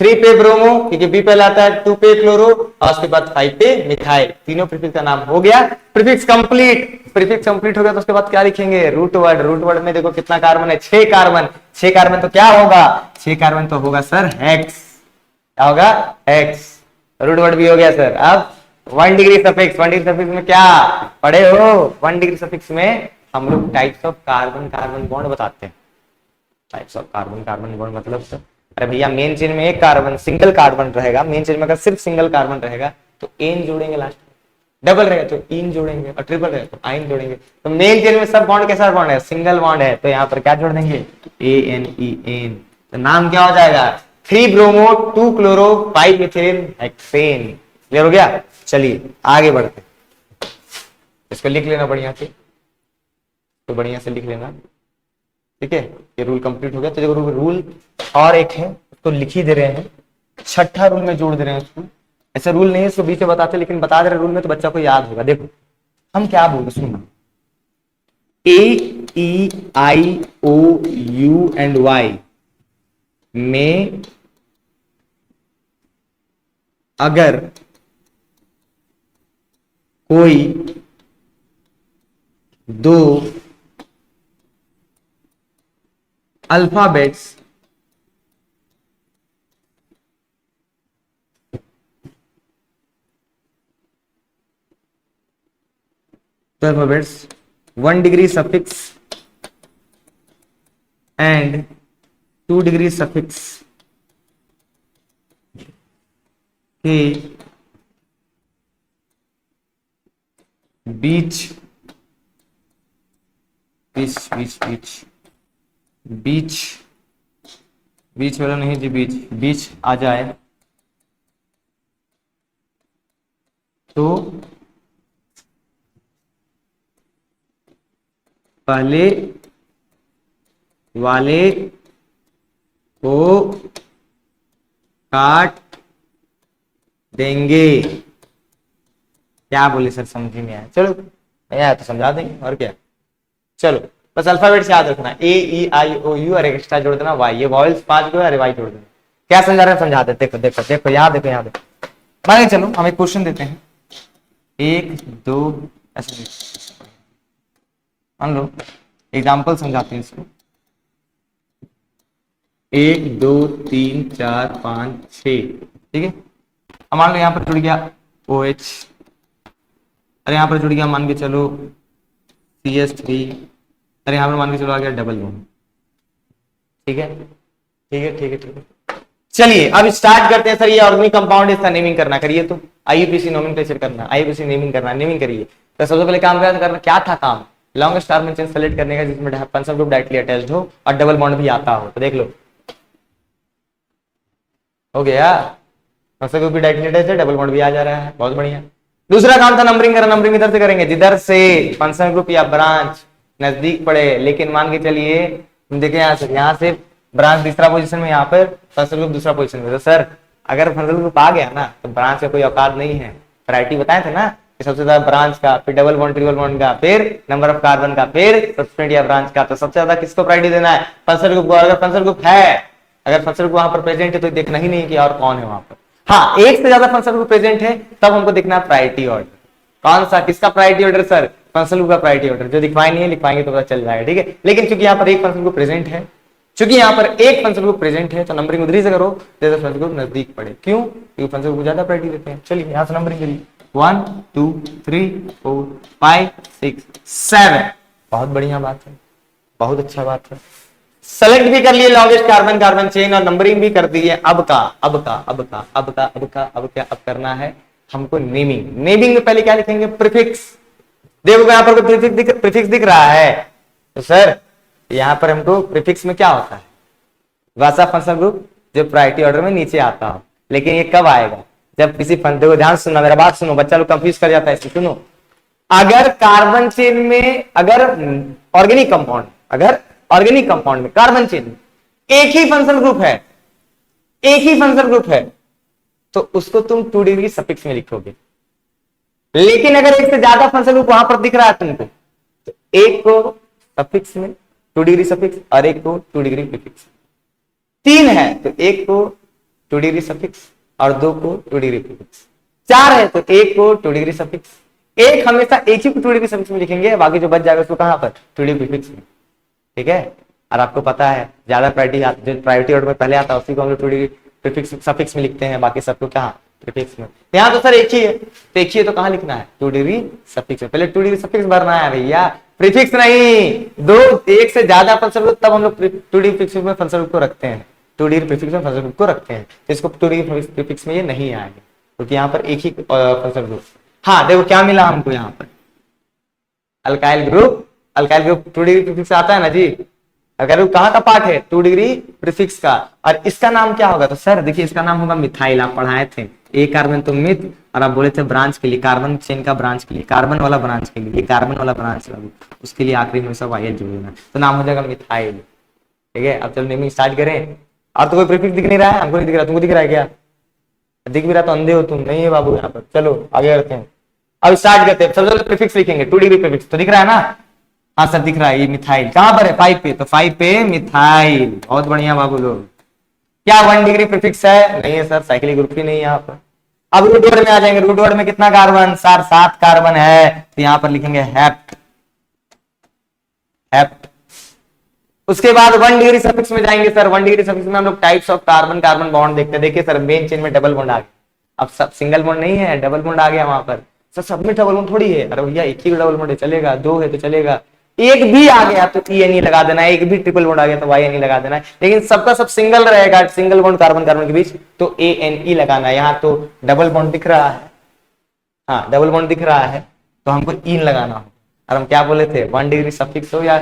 3 पे ब्रोमो, क्योंकि बी पहले आता है, 2 पे क्लोरो और उसके बाद 5 पे मिथाइल। तीनों प्रीफिक्स का नाम हो गया। Prefix complete. प्रीफिक्स कंप्लीट हो गया तो उसके बाद क्या लिखेंगे? Root word. रूट वर्ड में देखो कितना कार्बन है? 6 कार्बन। 6 कार्बन तो क्या होगा? 6 कार्बन तो होगा सर हेक्स। क्या होगा? हेक्स। रूट वर्ड भी हो गया सर। अब 1 डिग्री सफिक्स। 1 डिग्री सफिक्स में क्या पढ़े हो? 1 डिग्री सफिक्स में हम लोग types of carbon carbon bond बताते हैं। Types of carbon carbon bond मतलब सर, अरे भैया मेन चेन में एक कार्बन, सिंगल कार्बन रहेगा। मेन चेन में अगर सिर्फ सिंगल कार्बन रहेगा तो एन जोड़ेंगे लास्ट में, डबल रहेगा तो इन जोड़ेंगे और ट्रिपल रहेगा तो आइन जोड़ेंगे। तो मेन चेन में सब बॉन्ड कैसा बॉन्ड है? सिंगल बॉन्ड है, तो यहाँ पर क्या जोड़ देंगे? A N E N. तो नाम क्या हो जाएगा? 3 bromo 2 chloro 5 methane hexane. Clear हो गया? चलिए आगे बढ़ते, इसको लिख लेना बढ़िया से, तो बढ़िया से लिख लेना। ठीक है, ये रूल कंप्लीट हो गया। तो देखो रूल और एक है, उसको लिख ही दे रहे हैं। छठा रूल में जोड़ दे रहे हैं उसको। ऐसे रूल नहीं है, इसको बीच में बताते, लेकिन बता दे रहे रूल में तो बच्चा को याद होगा। देखो हम क्या बोल रहे, सुनना। ए ई आई ओ यू एंड वाई में अगर कोई दो alphabets alphabets 1 degree suffix and 2 degree suffix के बीच बीच बीच बीच बीच बीच वाला नहीं जी, बीच बीच आ जाए तो पहले वाले को काट देंगे। क्या बोले सर? समझ नहीं आया। चलो नहीं आया तो समझा देंगे, और क्या। चलो बस अल्फाबेट याद रखना, ए ई आई ओ यू और एक्स्ट्रा जोड़ देना वाई। ये वॉइल्स 5 को अरे वाई जोड़ देना। क्या समझा रहे हैं? समझा दे। देखो देखो देखो, याद देखो, याद देखो। मान के चलो हम एक क्वेश्चन देते हैं, 1 2 ऐसे मान लो, एग्जाम्पल समझाते हैं इसको। 1 2 3 4 5 6। ठीक है, अब मान लो यहाँ पर जुड़ गया OH, अरे यहाँ पर जुड़ गया मान के चलो CH3, अरे यहाँ पर मान के चलो आ गया डबल बॉन्ड। ठीक है ठीक है ठीक है ठीक है। चलिए अब स्टार्ट करते हैं। सर ये ऑर्गेनिक कंपाउंड है, इसका नेमिंग करना। करिए तो IUPAC नोमेनक्लेचर करना, IUPAC नेमिंग करना, नेमिंग करिए। तो सबसे पहले काम करना क्या था? काम लॉन्ग स्टार में चेन सेलेक्ट करने का जिसमें फंक्शनल ग्रुप डायरेक्टली अटैच्ड हो और डबल बॉन्ड भी आता हो। तो देख लो हो गया, फंक्शनल ग्रुप भी डायरेक्टली अटैच्ड है, डबल बॉन्ड भी आ जा रहा है, बहुत बढ़िया। दूसरा काम था नंबरिंग करना। नंबरिंग इधर से करेंगे जिधर से फंक्शनल ग्रुप या ब्रांच नजदीक पड़े। लेकिन मान के चलिए देखें यहाँ से ब्रांच तीसरा पोजीशन में, यहाँ पर फंक्शनल ग्रुप दूसरा पोजीशन में। तो सर अगर फंक्शनल ग्रुप आ गया ना तो ब्रांच का कोई औकात नहीं है। वैरायटी बताए थे ना कि सबसे ज्यादा ब्रांच का, फिर डबल बॉन्ड ट्रिपल बॉन्ड का, फिर नंबर ऑफ कार्बन का, फिर सब्सटेंट या ब्रांच का। तो सबसे ज्यादा किसको प्रायोरिटी देना है? फंक्शनल ग्रुप को। अगर फंक्शनल ग्रुप है, अगर फंक्शनल ग्रुप वहां पर प्रेजेंट है तो देखना ही नहीं कि और कौन है वहां पर। हाँ, एक से ज्यादा फंक्शनल ग्रुप प्रेजेंट है तब हमको देखना है प्रायोरिटी ऑर्डर। कौन सा, किसका priority order? Sir functional group का प्रायोरिटी ऑर्डर। जो दिखवाई नहीं है लिखवाएंगे तो पता चल जाएगा। ठीक है, लेकिन क्योंकि यहाँ पर एक फंक्शनल ग्रुप प्रेजेंट है क्योंकि यहाँ पर एक फंक्शन ग्रुप प्रेजेंट है तो नंबरिंग उधर ही से करो, तो फंक्शन ग्रुप नजदीक पड़े। क्यों? क्योंकि फंक्शन ग्रुप ज्यादा प्रायोरिटी देते हैं। चलिए यहाँ से नंबरिंग करिए, 1 2 3 4 5 6 7। बहुत बढ़िया बात है, बहुत अच्छा बात है। सेलेक्ट भी कर लिए लॉन्गेस्ट कार्बन कार्बन चेन और नंबरिंग भी कर दी है। अब करना है हमको नेमिंग। नेमिंग में पहले क्या लिखेंगे? प्रीफिक्स। देखो यहाँ पर प्रीफिक्स दिख रहा है, तो सर यहाँ पर हमको प्रीफिक्स में क्या होता है? वैसा फंक्शन ग्रुप जो प्रायोरिटी ऑर्डर में नीचे आता हो। लेकिन ये कब आएगा? जब किसी फंक्शन को, ध्यान सुनना, मेरा बात सुनो, बच्चा लोग कंफ्यूज कर जाता है इससे। सुनो, अगर कार्बन चेन में, अगर ऑर्गेनिक कंपाउंड में कार्बन चेन में एक ही फंक्शन ग्रुप है, तो उसको तुम 2 डिग्री सफिक्स में लिखोगे। लेकिन अगर एक से ज्यादा फंक्शन ग्रुप वहां पर दिख रहा है तुमको, तो एक को सफिक्स में 2 डिग्री सफिक्स और एक को 2 डिग्री प्रीफिक्स। 3 है तो एक को 2 डिग्री सफिक्स और 2 को 2 डिग्री प्रीफिक्स। 4 है तो एक को 2 डिग्री सफिक्स। एक हमेशा एक ही को 2 डिग्री सफिक्स में लिखेंगे, बाकी जो बच जाएगा उसको कहां पर? 2 डिग्री प्रीफिक्स में। ठीक है? और आपको पता है ज्यादा प्रायोरिटी, जो प्रायोरिटी ऑर्डर में पहले आता है उसी को हम लोग 2 डिग्री प्रीफिक्स सफिक्स में लिखते हैं, बाकी सबको कहाँ? प्रीफिक्स में। यहाँ तो सर एक ही है, तो एक ही है तो कहाँ लिखना है? 2 डिग्री सफिक्स में। पहले 2 डिग्री सफिक्स भरना है भैया, प्रीफिक्स नहीं। दो एक से ज्यादा फंक्शन ग्रुप तब हम लोग 2 डिग्री प्रीफिक्स में फंक्शन ग्रुप को रखते हैं, 2 डिग्री प्रीफिक्स में फंक्शन ग्रुप को रखते हैं। तो इसको 2 डिग्री प्रीफिक्स में ये नहीं आएगा, क्योंकि यहाँ पर एक ही फंक्शन ग्रुप। हाँ देखो क्या मिला हमको यहाँ पर? अल्काइल ग्रुप 2 डिग्री प्रीफिक्स आता है ना जी। अगर कहाँ का पार्ट है? 2 डिग्री प्रीफिक्स का। और इसका नाम क्या होगा? तो सर देखिए इसका नाम होगा मिथाइल। आप पढ़ाए थे एक कार्बन तो मिथ, और आप बोले थे ब्रांच के लिए, कार्बन चेन का ब्रांच के लिए, कार्बन वाला ब्रांच के लिए, कार्बन वाला ब्रांच उसके लिए आखिरी में सब आइए जोड़ना, तो नाम हो जाएगा मिथाइल। ठीक है? अब चलो नेमिंग स्टार्ट करें। अब तो कोई प्रीफिक्स दिख नहीं रहा है, हमको नहीं दिख रहा, तुमको दिख रहा है क्या? दिख भी रहा तो अंधे हो तुम, नहीं है बाबू यहाँ पर। चलो आगे करते हैं, अब स्टार्ट करते हैं। सबसे पहले प्रीफिक्स लिखेंगे, 2 डिग्री प्रीफिक्स तो दिख रहा है ना? हाँ सर दिख रहा है, ये मिथाइल कहां पर है? 5 पे, तो 5 पे मिथाइल। बहुत बढ़िया बाबू लोग। क्या 1 डिग्री प्रीफिक्स है? नहीं है सर, साइक्लिक ग्रुप ही नहीं है यहाँ पर। अब रूट वर्ड में आ जाएंगे। रूट वर्ड में कितना कार्बन? सर 7 कार्बन है, तो यहाँ पर लिखेंगे हेप्ट। उसके बाद 1 डिग्री सफिक्स में जाएंगे सर। 1 डिग्री सफिक्स में हम लोग टाइप्स ऑफ कार्बन बॉन्ड देखते हैं। देखिए सर मेन चेन में डबल बॉन्ड आ गया, अब सब सिंगल बॉन्ड नहीं है, डबल बॉन्ड आ गया वहां पर। सर सब में डबल बॉन्ड थोड़ी है, अरे भैया एक ही डबल बॉन्ड है चलेगा, 2 है तो चलेगा, एक भी आ गया तो ई लगा देना है, एक भी ट्रिपल बॉन्ड आ गया तो वाई लगा देना है। लेकिन सबका सब सिंगल रहेगा, सिंगल बॉन्ड कार्बन के बीच, तो ए लगाना है। यहाँ तो डबल बॉन्ड दिख रहा है, हाँ डबल बॉन्ड दिख रहा है, तो हमको इन लगाना हो। और हम क्या बोले थे? 1 डिग्री सफिक्स हो या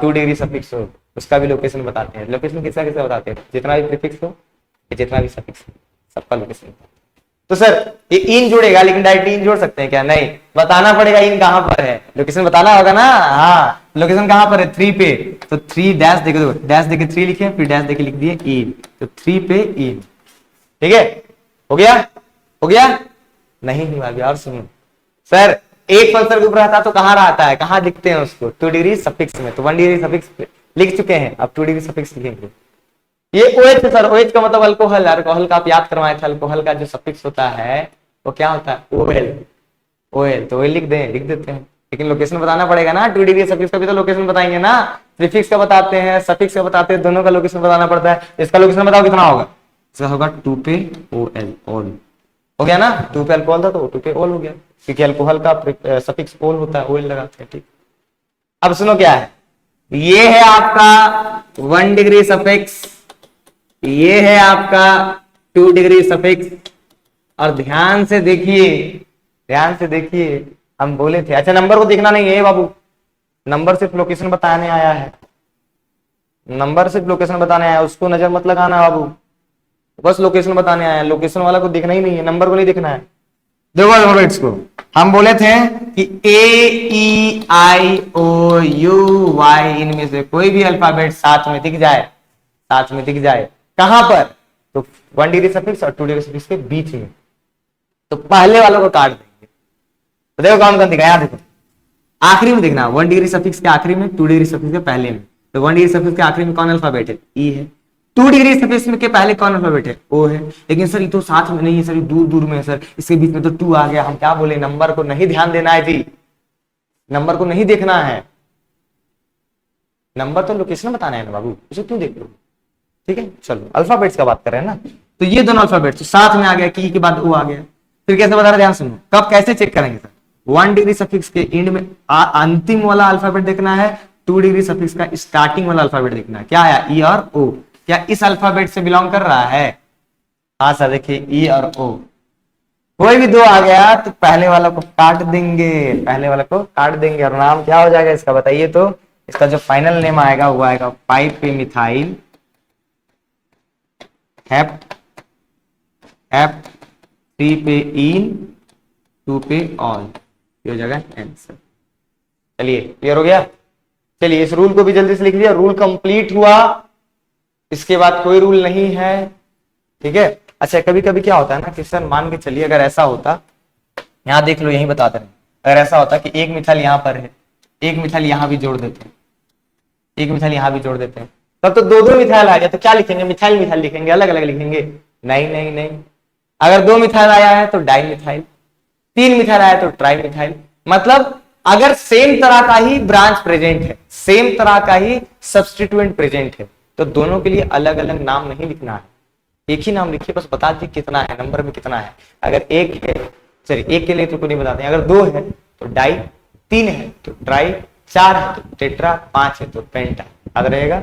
2 डिग्री सफिक्स हो, उसका भी लोकेशन बताते हैं। लोकेशन किसका किसका बताते हैं? जितना भी प्रीफिक्स हो, जितना भी सफिक्स हो, सबका लोकेशन। तो सर ये इन जुड़ेगा, लेकिन डायरेक्टली इन जोड़ सकते हैं क्या? नहीं, बताना पड़ेगा इन कहां पर है, लोकेशन बताना होगा ना। हाँ लोकेशन कहां पर है? 3 पे, तो 3 डैश देके, डैश देके 3 लिखे, फिर डैश देके लिख दिए इन, तो 3 पे इन। ठीक है? हो गया? नहीं हुआ अभी, और सुनो सर, एक फंक्शन ग्रुप रहता तो कहां रहता है, कहां लिखते हैं उसको? 2 डिग्री सफिक्स में। तो 1 डिग्री सफिक्स लिख चुके हैं, अब 2 डिग्री सफिक्स लिखेंगे। ये OH है सर, OH का मतलब अल्कोहल। अल्कोहल का आप याद करवाए थे, अल्कोहल का जो सफिक्स होता है वो क्या होता है? OL। तो OL लिख देते हैं, लेकिन लोकेशन बताना पड़ेगा ना। 2 डिग्री सफिक्स का भी तो लोकेशन बताएंगे ना, प्रीफिक्स का बताते हैं, सफिक्स का बताते हैं, दोनों का लोकेशन बताना पड़ता है। इसका लोकेशन बताओ कितना होगा? इसका होगा 2 पे OL, ऑल हो गया ना। 2 पे अल्कोहल था तो 2 पे OL हो गया, क्योंकि अल्कोहल का सफिक्स OL होता है, OL लगाते हैं। ठीक, अब सुनो क्या है, ये है आपका 1 डिग्री सफिक्स, ये है आपका 2 डिग्री सफिक्स। और ध्यान से देखिए, हम बोले थे, अच्छा नंबर को देखना नहीं है बाबू, नंबर सिर्फ लोकेशन बताने आया है, उसको नजर मत लगाना बाबू, बस लोकेशन बताने आया है। लोकेशन वाला को देखना ही नहीं है, नंबर को नहीं देखना है। देखो अल्फाबेट्स को हम बोले थे कि AEIOU इनमें से कोई भी अल्फाबेट साथ में दिख जाए, कहां पर? तो 1 डिग्री सफिक्स और 2 डिग्री सफिक्स के बीच में, तो पहले वालों को काट देंगे। तो देखो कौन दिखाया, देखो आखिरी में देखना, 1 डिग्री सफिक्स के आखिरी में, 2 डिग्री सफिक्स के पहले में। तो 1 डिग्री सफिक्स के आखिरी में कौन अल्फाबेट है? ई है। 2 डिग्री सफिक्स के पहले कौन अल्फाबेट है? ओ है। लेकिन सर ये तो साथ में नहीं है सर, दूर दूर में है सर, इसके बीच में तो 2 आ गया। हम क्या बोले, नंबर को नहीं ध्यान देना है जी, नंबर को नहीं देखना है, नंबर तो लोकेशन बताना है ना बाबू, उसे क्यों देख लो। ठीक है, चलो अल्फाबेट्स का बात कर रहे हैं ना, तो ये दोनों अल्फाबेट्स साथ में आ गया, की के बाद ओ आ गया। फिर कैसे बता रहे, ध्यान सुनो, कब कैसे चेक करेंगे सर, 1 डिग्री सफिक्स के एंड में अंतिम वाला अल्फाबेट देखना है, 2 डिग्री सफिक्स का स्टार्टिंग वाला अल्फाबेट देखना है। क्या आया, ई और ओ, क्या इस अल्फाबेट से बिलोंग कर रहा है? हाँ सर, देखिए ई और ओ, कोई भी दो आ गया तो पहले वाला को काट देंगे, पहले वाला को काट देंगे, और नाम क्या हो जाएगा इसका बताइए तो, इसका जो फाइनल नेम आएगा वो आएगा 5 पे मिथाइल हैप, हैप 3 पे इन, 2 पे ऑल, ये हो जाएगा आंसर। चलिए क्लियर हो गया। चलिए इस रूल को भी जल्दी से लिख लिया, रूल कंप्लीट हुआ, इसके बाद कोई रूल नहीं है। ठीक है, अच्छा कभी कभी क्या होता है ना कि सर मान के चलिए अगर ऐसा होता, यहाँ देख लो यही बताते रहे, अगर ऐसा होता कि एक मिथाइल यहाँ पर है, एक मिथाइल यहाँ भी जोड़ देते हैं, एक मिथाइल यहाँ भी जोड़ देते हैं, तब तो दो दो मिथाइल आ गया, तो क्या लिखेंगे, मिथाइल मिथाइल लिखेंगे, अलग अलग लिखेंगे? नहीं नहीं नहीं, अगर 2 मिथाइल आया है तो डाई मिथाइल, 3 मिथाइल आया तो ट्राई मिथाइल, मतलब अगर सेम तरह का ही ब्रांच प्रेजेंट है, सेम तरह का ही सब्सटीट्यूएंट प्रेजेंट है, तो दोनों के लिए अलग अलग नाम नहीं लिखना है, एक ही नाम लिखिए, बस बता दीजिए कितना है, नंबर में कितना है। अगर एक है, चलिए एक के लिए तो नहीं बताते, अगर 2 है तो डाई, 3 है तो ट्राई, 4 है तो टेट्रा, 5 है तो पेंटा, याद रहेगा।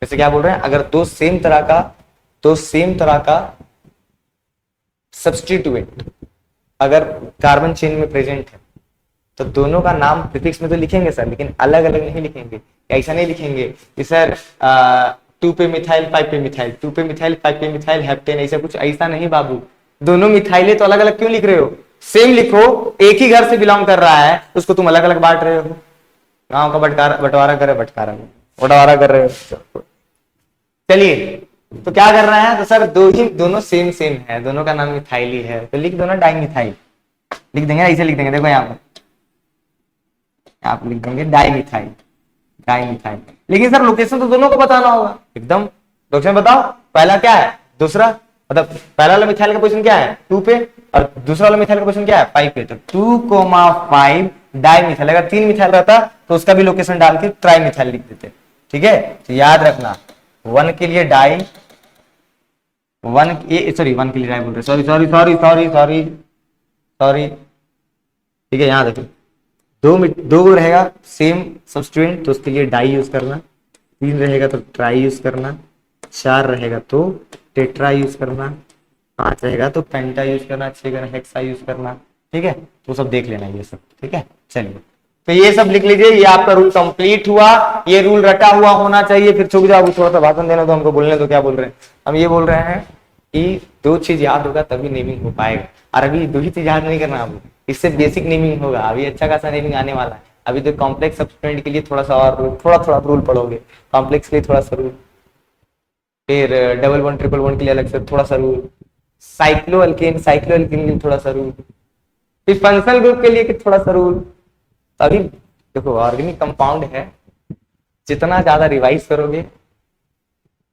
जैसे क्या बोल रहे हैं, अगर दो सेम तरह का सब्सटीट्यूएंट अगर कार्बन चेन में प्रेजेंट है, तो दोनों का नाम प्रीफिक्स में तो लिखेंगे सर, लेकिन अलग अलग नहीं लिखेंगे। ऐसा नहीं लिखेंगे कि सर 2 पे मिथाइल 5 पे मिथाइल, 2 पे मिथाइल 5 पे मिथाइल हेप्टेन, ऐसा कुछ, ऐसा नहीं बाबू। दोनों मिथाइलें तो अलग अलग क्यों लिख रहे हो, सेम लिखो, एक ही घर से बिलोंग कर रहा है, उसको तुम अलग अलग बांट रहे हो, गांव का बंटवारा बंटवारा कर रहे हो। चलिए तो क्या कर रहे हैं, तो सर दोनों सेम सेम है, दोनों का नाम मिथाइल ही है, तो लिख दो ना डाई मिथाइल, लिख देंगे, ऐसे लिख देंगे, देखो यहाँ पर आप लिख देंगे डाई मिथाइल, डाई मिथाइल। लेकिन सर लोकेशन तो दोनों को बताना होगा, एकदम लोकेशन बताओ, पहला क्या है, दूसरा, मतलब पहला वाला मिथाइल का पोजीशन क्या है 2 पे, और दूसरा वाला मिथाइल का पोजीशन क्या है 5 पे, तो 2,5 डाई मिथाइल। अगर 3 मिथाइल रहता तो उसका भी लोकेशन डाल के ट्राई मिथाइल लिख देते। ठीक है, तो याद रखना 1 के लिए डाई, 1 के लिए डाई बोल रहे, सॉरी। ठीक है, यहाँ देखो दो रहेगा सेम सब्सटीट्यूएंट तो उसके लिए डाई यूज करना, 3 रहेगा तो ट्राई यूज करना, 4 रहेगा तो टेट्रा यूज करना, 5 रहेगा तो पेंटा यूज करना, 6 का हेक्सा यूज करना। ठीक है, तो सब देख लेना ये सब। ठीक है, चलिए तो ये सब लिख लीजिए, ये आपका रूल कंप्लीट हुआ, ये रूल रटा हुआ होना चाहिए। फिर छुप जाओ, थोड़ा सा भाषण देना तो हमको बोलने तो क्या बोल रहे हैं, हम ये बोल रहे हैं कि 2 चीज याद होगा तभी नेमिंग हो पाएगा, और अभी 2 ही चीज याद नहीं करना आपको, इससे बेसिक नेमिंग होगा, अभी अच्छा खासा नेमिंग आने वाला है। अभी तो कॉम्प्लेक्स सब्सटेंट के लिए थोड़ा सा और थोड़ा रूल पढ़ोगे, कॉम्प्लेक्स के लिए थोड़ा सा रूल, फिर डबल बॉन्ड ट्रिपल बॉन्ड के लिए अलग से थोड़ा सा रूल, साइक्लो अल्केन के लिए थोड़ा सा रूल, फिर फंक्शनल ग्रुप के लिए थोड़ा सा रूल। अभी देखो ऑर्गेनिक कंपाउंड है, जितना ज्यादा रिवाइज करोगे,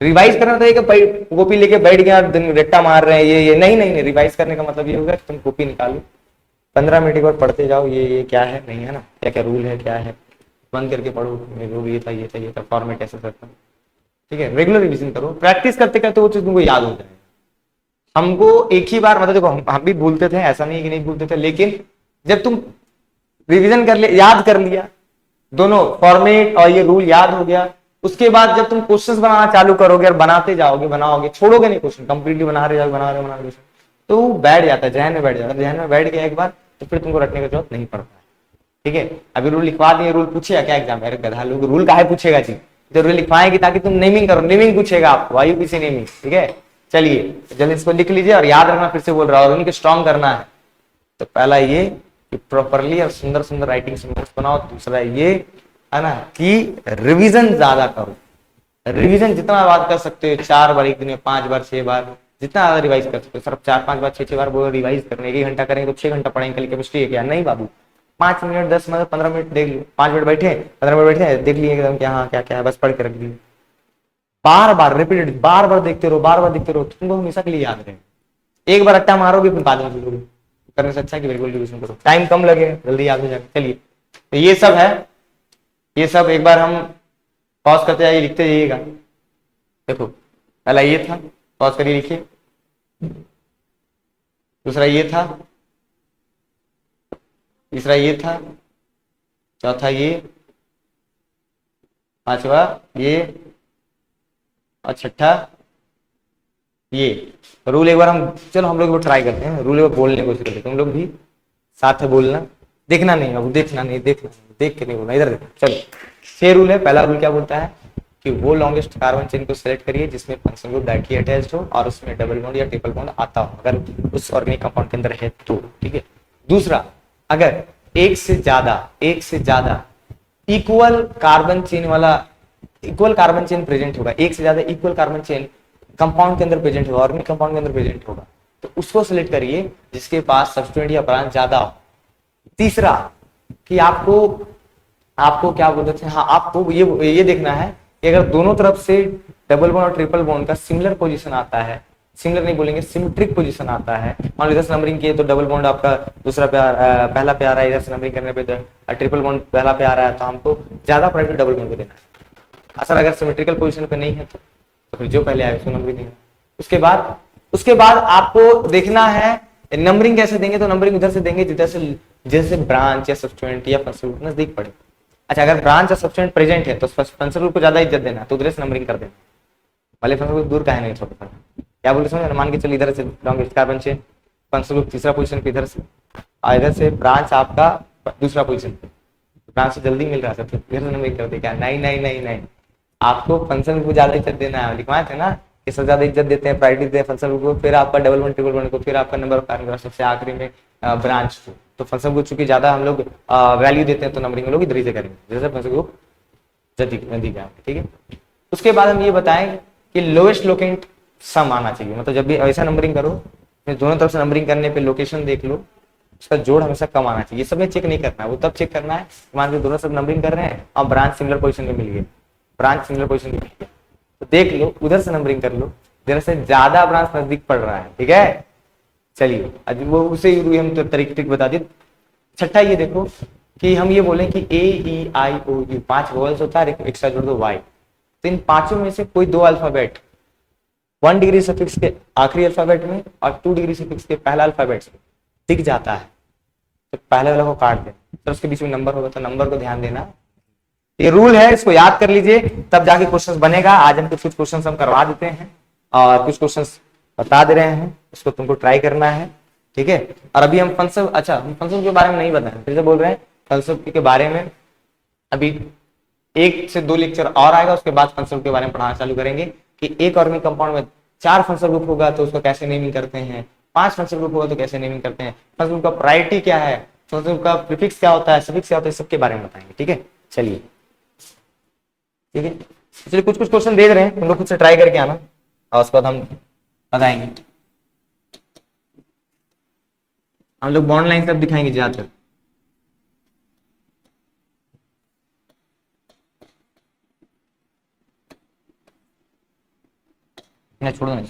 रिवाइज करना तो कॉपी लेके बैठ गया दिन रट्टा मार रहे हैं ये नहीं, रिवाइज करने का मतलब ये होगा कि तुम कॉपी निकालो, 15 मिनट एक बार पढ़ते जाओ, ये क्या है नहीं है ना, क्या क्या रूल है क्या है, बंद करके पढ़ो, ये था फॉर्मेट ऐसा करता। ठीक है, रेगुलर रिविजन करो, प्रैक्टिस करते करते वो चीज तुमको याद हो जाएगा। हमको एक ही बार, मतलब देखो हम भी भूलते थे, ऐसा नहीं कि नहीं भूलते थे, लेकिन जब तुम रिवीजन कर लिया, याद कर लिया, दोनों फॉर्मेट और ये रूल याद हो गया, उसके बाद जब तुम क्वेश्चंस बनाना चालू करोगे और बनाते जाओगे, बनाओगे, छोड़ोगे नहीं क्वेश्चन, कंप्लीटली बना रहे तो बैठ जाता है, जहन में बैठ जाता है, जहन में बैठ गया एक बार तो फिर तुमको रटने की जरूरत नहीं पड़ता है। ठीक है, अभी रूल लिखवा दिए, रूल पूछेगा क्या एग्जाम में, गधा लोग रूल काहे पूछेगा जी, तो रूल लिखवाएंगे ताकि तुम नेमिंग करो, नेमिंग पूछेगा आपको, IUPAC नेमिंग। ठीक है, चलिए जल्दी इसको लिख लीजिए, और याद रखना, फिर से बोल रहा हूँ, स्ट्रॉन्ग करना है। तो पहला ये कि प्रॉपरली और सुंदर सुंदर राइटिंग से नोट्स बनाओ, दूसरा ये है ना कि रिवीजन ज्यादा करो, रिवीजन जितना बात कर सकते हो, 4 बार एक दिन में, 5 बार 6 बार, जितना ज्यादा रिवाइज कर सकते हो। सर 4-5 बार 6-6 बार बोलो रिवाइज करने, 1 घंटा करेंगे तो 6 घंटा पढ़ेंगे, कल केमिस्ट्री है क्या, नहीं बाबू, 5 मिनट 10 मिनट 15 मिनट देख लो, 5 मिनट बैठे 15 मिनट बैठे देख लिए एकदम क्या, हाँ क्या क्या है, बस पढ़ के रख दिए। बार बार रिपीटेड, बार बार देखते रहो, तुमको हमेशा के लिए याद रहे। एक बार अट्टा मारोगे फिर बाद में भूलोगे, करने से अच्छा कि बिल्कुल रिवीजन करो, टाइम कम लगे, जल्दी याद हो जाएगा। चलिए तो ये सब है, ये सब एक बार हम पॉज करते जाइए, लिखते जाइएगा। देखो पहला ये था, पॉज करिए लिखिए। दूसरा ये था, तीसरा ये था, चौथा ये, पांचवा ये, और छठा ये। रूल एक बार हम, चलो हम लोग वो ट्राई करते हैं, रूल एक बार बोलने की कोशिश करते हैं, तुम लोग भी साथ में बोलना, देखना नहीं, अब देखना नहीं, देखना देख के नहीं बोलना, इधर देखो। चलो 6 रूल है। पहला रूल क्या बोलता है कि वो लॉन्गेस्ट कार्बन चेन को सिलेक्ट करिए जिसमें फंक्शन ग्रुप डायरेक्टली अटैच्ड हो और उसमें डबल बॉन्ड या ट्रिपल बॉन्ड आता हो, अगर उस ऑर्गेनिक कंपाउंड के अंदर है तो, ठीक है। दूसरा, अगर एक से ज्यादा इक्वल कार्बन चेन वाला, इक्वल कार्बन चेन प्रेजेंट होगा, एक से ज्यादा इक्वल कार्बन चेन कंपाउंड के अंदर प्रेजेंट होगा, ऑर्गेनिक कंपाउंड के अंदर प्रेजेंट होगा, तो उसको सिलेक्ट करिए जिसके पास सब्स्टिट्यूएंट या ब्रांच ज्यादा हो। तीसरा कि आपको आपको क्या बोलते थे, हाँ आपको ये देखना है कि अगर दोनों तरफ से डबल बॉन्ड और ट्रिपल बॉन्ड का सिमिलर पोजीशन आता है, सिमिलर नहीं बोलेंगे, सिमेट्रिक पोजीशन आता है, मान लो इधर से नंबरिंग किए तो डबल बॉन्ड आपका दूसरा पे पहला पे आ रहा है, इधर से नंबरिंग करने पे ट्रिपल बॉन्ड पहला पे आ रहा है, तो हमको ज्यादा प्रायोरिटी डबल बॉन्ड को देना है। असल अगर सिमेट्रिकल पोजीशन पे नहीं है तो फिर जो पहले आए उसको नंबरिंग देना। उसके बाद आपको देखना है नंबरिंग कैसे देंगे, तो नंबरिंग उधर से देंगे जिधर से जैसे ब्रांच या सब्स्टिट्यूएंट या फंक्शनल ग्रुप नजदीक पड़े। अच्छा, अगर ब्रांच या सब्स्टिट्यूएंट प्रेजेंट है तो फंक्शनल ग्रुप को ज्यादा इज्जत देना, तो उधर से नंबरिंग कर देना, भले फंक्शनल ग्रुप दूर का है नहीं, छोटा सा क्या बोले समझ, मान के चलिए इधर से longest carbon chain, functional group तीसरा पोजीशन पे इधर से, और इधर से ब्रांच आपका दूसरा पोजीशन पे, ब्रांच से जल्दी मिल रहा है तो इधर से नंबरिंग कर दे क्या? नहीं नहीं नहीं नहीं, आपको फंक्शनल ग्रुप को ज्यादा इज्जत देना है, लिखवाए थे ना कि सबसे ज्यादा इज्जत देते हैं, प्रायोरिटी देते हैं फंक्शनल ग्रुप को, फिर आपका डबल बॉन्ड ट्रिपल बॉन्ड को, फिर आपका नंबर ऑफ कार्बन सबसे आखिरी में ब्रांच को। तो फंक्शनल ग्रुप चूंकि ज्यादा हम लोग वैल्यू देते हैं तो नंबरिंग लोग इधर ही से करेंगे, जैसे फंक्शनल ग्रुप नजदीक है, ठीक है। उसके बाद हम ये बताएं कि लोएस्ट लोकेंट सम आना चाहिए, मतलब जब भी ऐसा नंबरिंग करो दोनों तरफ से नंबरिंग करने पे लोकेशन देख लो, उसका जोड़ हमेशा कम आना चाहिए। ये सब में चेक नहीं करना है, वो तब चेक करना है मान लो दोनों सब नंबरिंग कर रहे हैं और ब्रांच सिमिलर पोजीशन में मिल गई, ब्रांच सिमिलर पोजीशन में मिल गया तो देख लो उधर से नंबरिंग कर लो, इधर से ज्यादा ब्रांच नजदीक पड़ रहा है, ठीक है। चलिए आज वो उसे हम तो तरीके बता दिए। छठा ये देखो कि हम ये बोले कि ए ई आई ओ यू 5 वोवेल्स होता है, एक्स्ट्रा जोड़ दो वाई, तो इन पांचों में से कोई दो अल्फाबेट 1 डिग्री सफिक्स के आखिरी अल्फाबेट में और 2 डिग्री सफिक्स के पहला अल्फाबेट में दिख जाता है तो पहले वाला को काट दें, तो उसके बीच में नंबर होगा तो नंबर को ध्यान देना। ये रूल है, इसको याद कर लीजिए तब जाके क्वेश्चंस बनेगा। आज हम कुछ क्वेश्चंस हम करवा देते हैं और कुछ क्वेश्चंस बता दे रहे हैं, उसको तुमको ट्राई करना है, ठीक है। और अभी हम फंक्शन, अच्छा हम फंक्शन के बारे में नहीं बताएं, फिर से बोल रहे हैं फंक्शन के बारे में अभी 1 से 2 लेक्चर और आएगा, उसके बाद फंक्शन के बारे में पढ़ाना चालू करेंगे कि एक ऑर्गेनिक कंपाउंड में 4 फंक्शनल ग्रुप होगा तो उसको कैसे नेमिंग करते हैं, 5 फंक्शनल ग्रुप होगा तो कैसे नेमिंग करते हैं, फंक्शनल ग्रुप का प्रायोरिटी क्या है, फंक्शनल ग्रुप का प्रीफिक्स क्या होता है, सफिक्स क्या होता है, सबके बारे में बताएंगे, ठीक है। चलिए ठीक है, चलिए कुछ क्वेश्चन दे रहे हैं, तुम लोग खुद से ट्राई करके आना और उसके बाद हम बताएंगे। हम लोग बॉन्ड लाइन सब दिखाएंगे ज्यादातर, छोड़ो नहीं।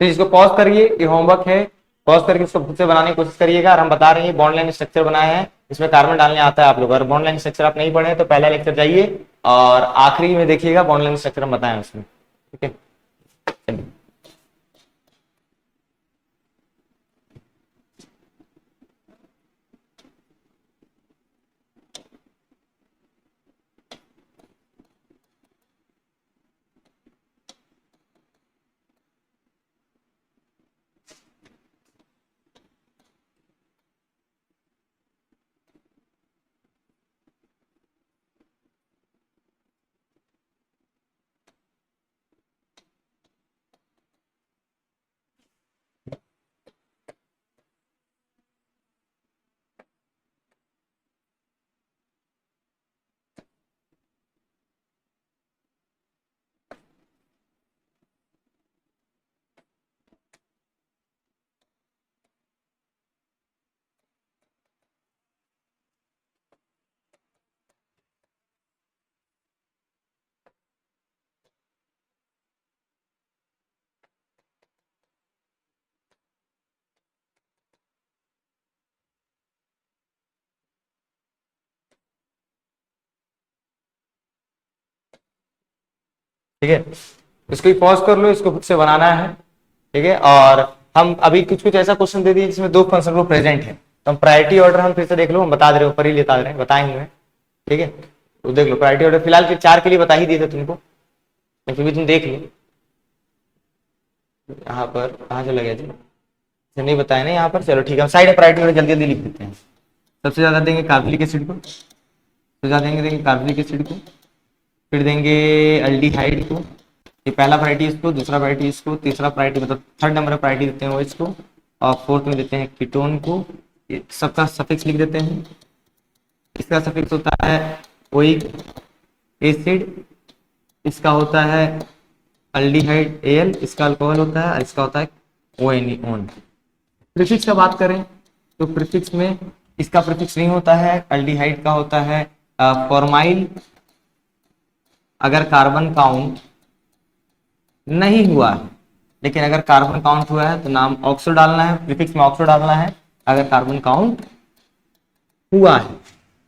तो इसको पॉज करिए, ये होमवर्क है, पॉज करके इसको खुद से बनाने की कोशिश करिएगा। और हम बता रहे हैं बॉन्ड लाइन स्ट्रक्चर बनाए हैं, इसमें कार्बन डालने आता है आप लोग, और बॉन्ड लाइन स्ट्रक्चर आप नहीं पढ़े तो पहला लेक्चर जाइए और आखिरी में देखिएगा बॉन्ड लेंथ स्ट्रक्चर हम बताएं उसमें, ठीक है। चलिए ठीक है, इसको पॉज कर लो, इसको खुद से बनाना है, ठीक है। और हम अभी कुछ कुछ ऐसा क्वेश्चन दे दिए जिसमें दो फंक्शन ग्रुप प्रेजेंट है, तो हम प्रायोरिटी ऑर्डर हम फिर से देख लो, हम बता दे रहे हो, ऊपर ही लेता रहे हैं, बताएंगे हुए, ठीक है। तो देख लो प्रायोरिटी ऑर्डर फिलहाल फिर 4 के लिए बता ही दिए थे तुमको, फिर भी तुम देख लो। यहाँ पर कहाँ चला गया जी, नहीं बताया ना यहाँ पर, चलो ठीक है, साइड में प्रायोरिटी ऑर्डर जल्दी जल्दी लिख देते हैं। सबसे ज्यादा देंगे कार्बोनिक एसिड को, सबसे ज्यादा देंगे कार्बोनिक एसिड को, फिर देंगे एल्डिहाइड को, ये पहला प्रायोरिटी इसको, दूसरा प्रायोरिटी इसको, तीसरा प्रायोरिटी मतलब थर्ड नंबर पर प्रायोरिटी देते हैं वो इसको, और फोर्थ में देते हैं कीटोन को। ये सबका सफिक्स लिख देते हैं, इसका सफिक्स होता है ओइक एसिड, इसका होता है एल्डिहाइड एल, इसका अल्कोहल होता है, और इसका होता है ओएन ओन। प्रीफिक्स का बात करें तो प्रीफिक्स में इसका प्रीफिक्स नहीं होता है, एल्डिहाइड का होता है फॉर्माइल, अगर कार्बन काउंट नहीं हुआ है, लेकिन अगर कार्बन काउंट हुआ है तो नाम ऑक्सो डालना है, प्रीफिक्स में ऑक्सो डालना है अगर कार्बन काउंट हुआ है।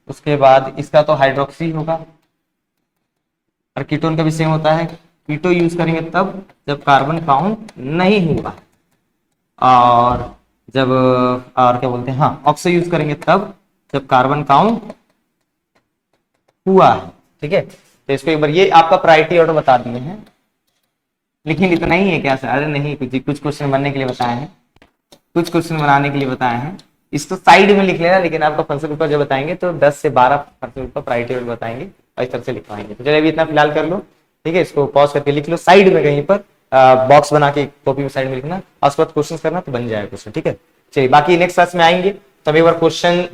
उसके बाद इसका तो हाइड्रोक्सी होगा, और कीटोन का भी सेम होता है, कीटो यूज करेंगे तब जब कार्बन काउंट नहीं हुआ, और जब और क्या बोलते हैं, हाँ ऑक्सो यूज करेंगे तब जब कार्बन काउंट हुआ है, ठीक है। तो इसको एक बार ये आपका प्रायोरिटी ऑर्डर बता दिए हैं, लेकिन इतना ही है क्या सर? अरे नहीं, कुछ क्वेश्चन बनने के लिए बताए हैं, कुछ क्वेश्चन बनाने के लिए बताए हैं, इसको साइड में लिख लेना, लेकिन आपका फंक्शन ग्रुप जब बताएंगे तो 10 से 12 फंक्शन ग्रुप का प्रायोरिटी ऑर्डर बताएंगे और इस तरह से लिखवाएंगे। तो चलिए अभी इतना फिलहाल कर लो, ठीक है, इसको पॉज करके लिख लो साइड में कहीं पर, बॉक्स बना के कॉपी में साइड में लिखना, और उसके बाद क्वेश्चन करना तो बन जाएगा क्वेश्चन, ठीक है। चलिए बाकी नेक्स्ट क्लास में आएंगे तब एक बार क्वेश्चन,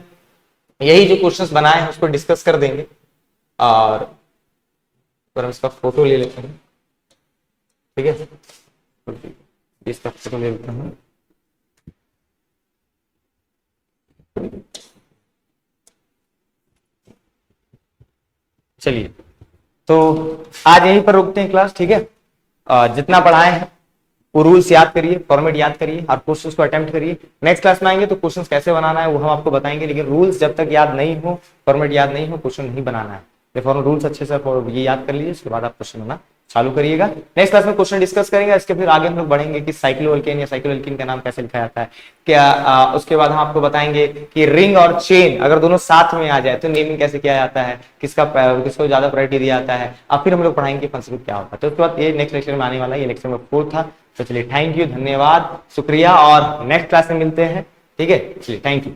यही जो क्वेश्चन बनाए हैं उसको डिस्कस कर देंगे, और हम इसका फोटो ले लेते हैं, ठीक है, इसका फोटो ले लेते हैं। चलिए तो आज यहीं पर रुकते हैं क्लास, ठीक है। जितना पढ़ाए हैं वो रूल्स याद करिए, फॉर्मेट याद करिए, और क्वेश्चंस को अटेम्प्ट करिए। नेक्स्ट क्लास में आएंगे तो क्वेश्चंस कैसे बनाना है वो हम आपको बताएंगे, लेकिन रूल्स जब तक याद नहीं हो, फॉर्मेट याद नहीं हो, क्वेश्चन नहीं बनाना है। रूल्स अच्छे से ये याद कर लीजिए, उसके बाद आप क्वेश्चन बनाना चालू करिएगा। नेक्स्ट क्लास में क्वेश्चन डिस्कस करेंगे, इसके फिर आगे हम लोग बढ़ेंगे कि साइक्लोअल्केन या साइक्लोअल्कीन का नाम कैसे लिखा जाता है क्या, उसके बाद हम आपको बताएंगे कि रिंग और चेन अगर दोनों साथ में आ जाए तो नेमिंग कैसे किया जाता है, किसको ज्यादा प्रायोरिटी दिया जाता है, और फिर हम लोग पढ़ाएंगे फंक्शन ग्रुप क्या होता है। तो उसके बाद ये नेक्स्ट लेक्चर में आने वाला है, ये लेक्चर नंबर 4 था। तो चलिए थैंक यू, धन्यवाद, शुक्रिया, और नेक्स्ट क्लास में मिलते हैं, ठीक है। चलिए थैंक यू।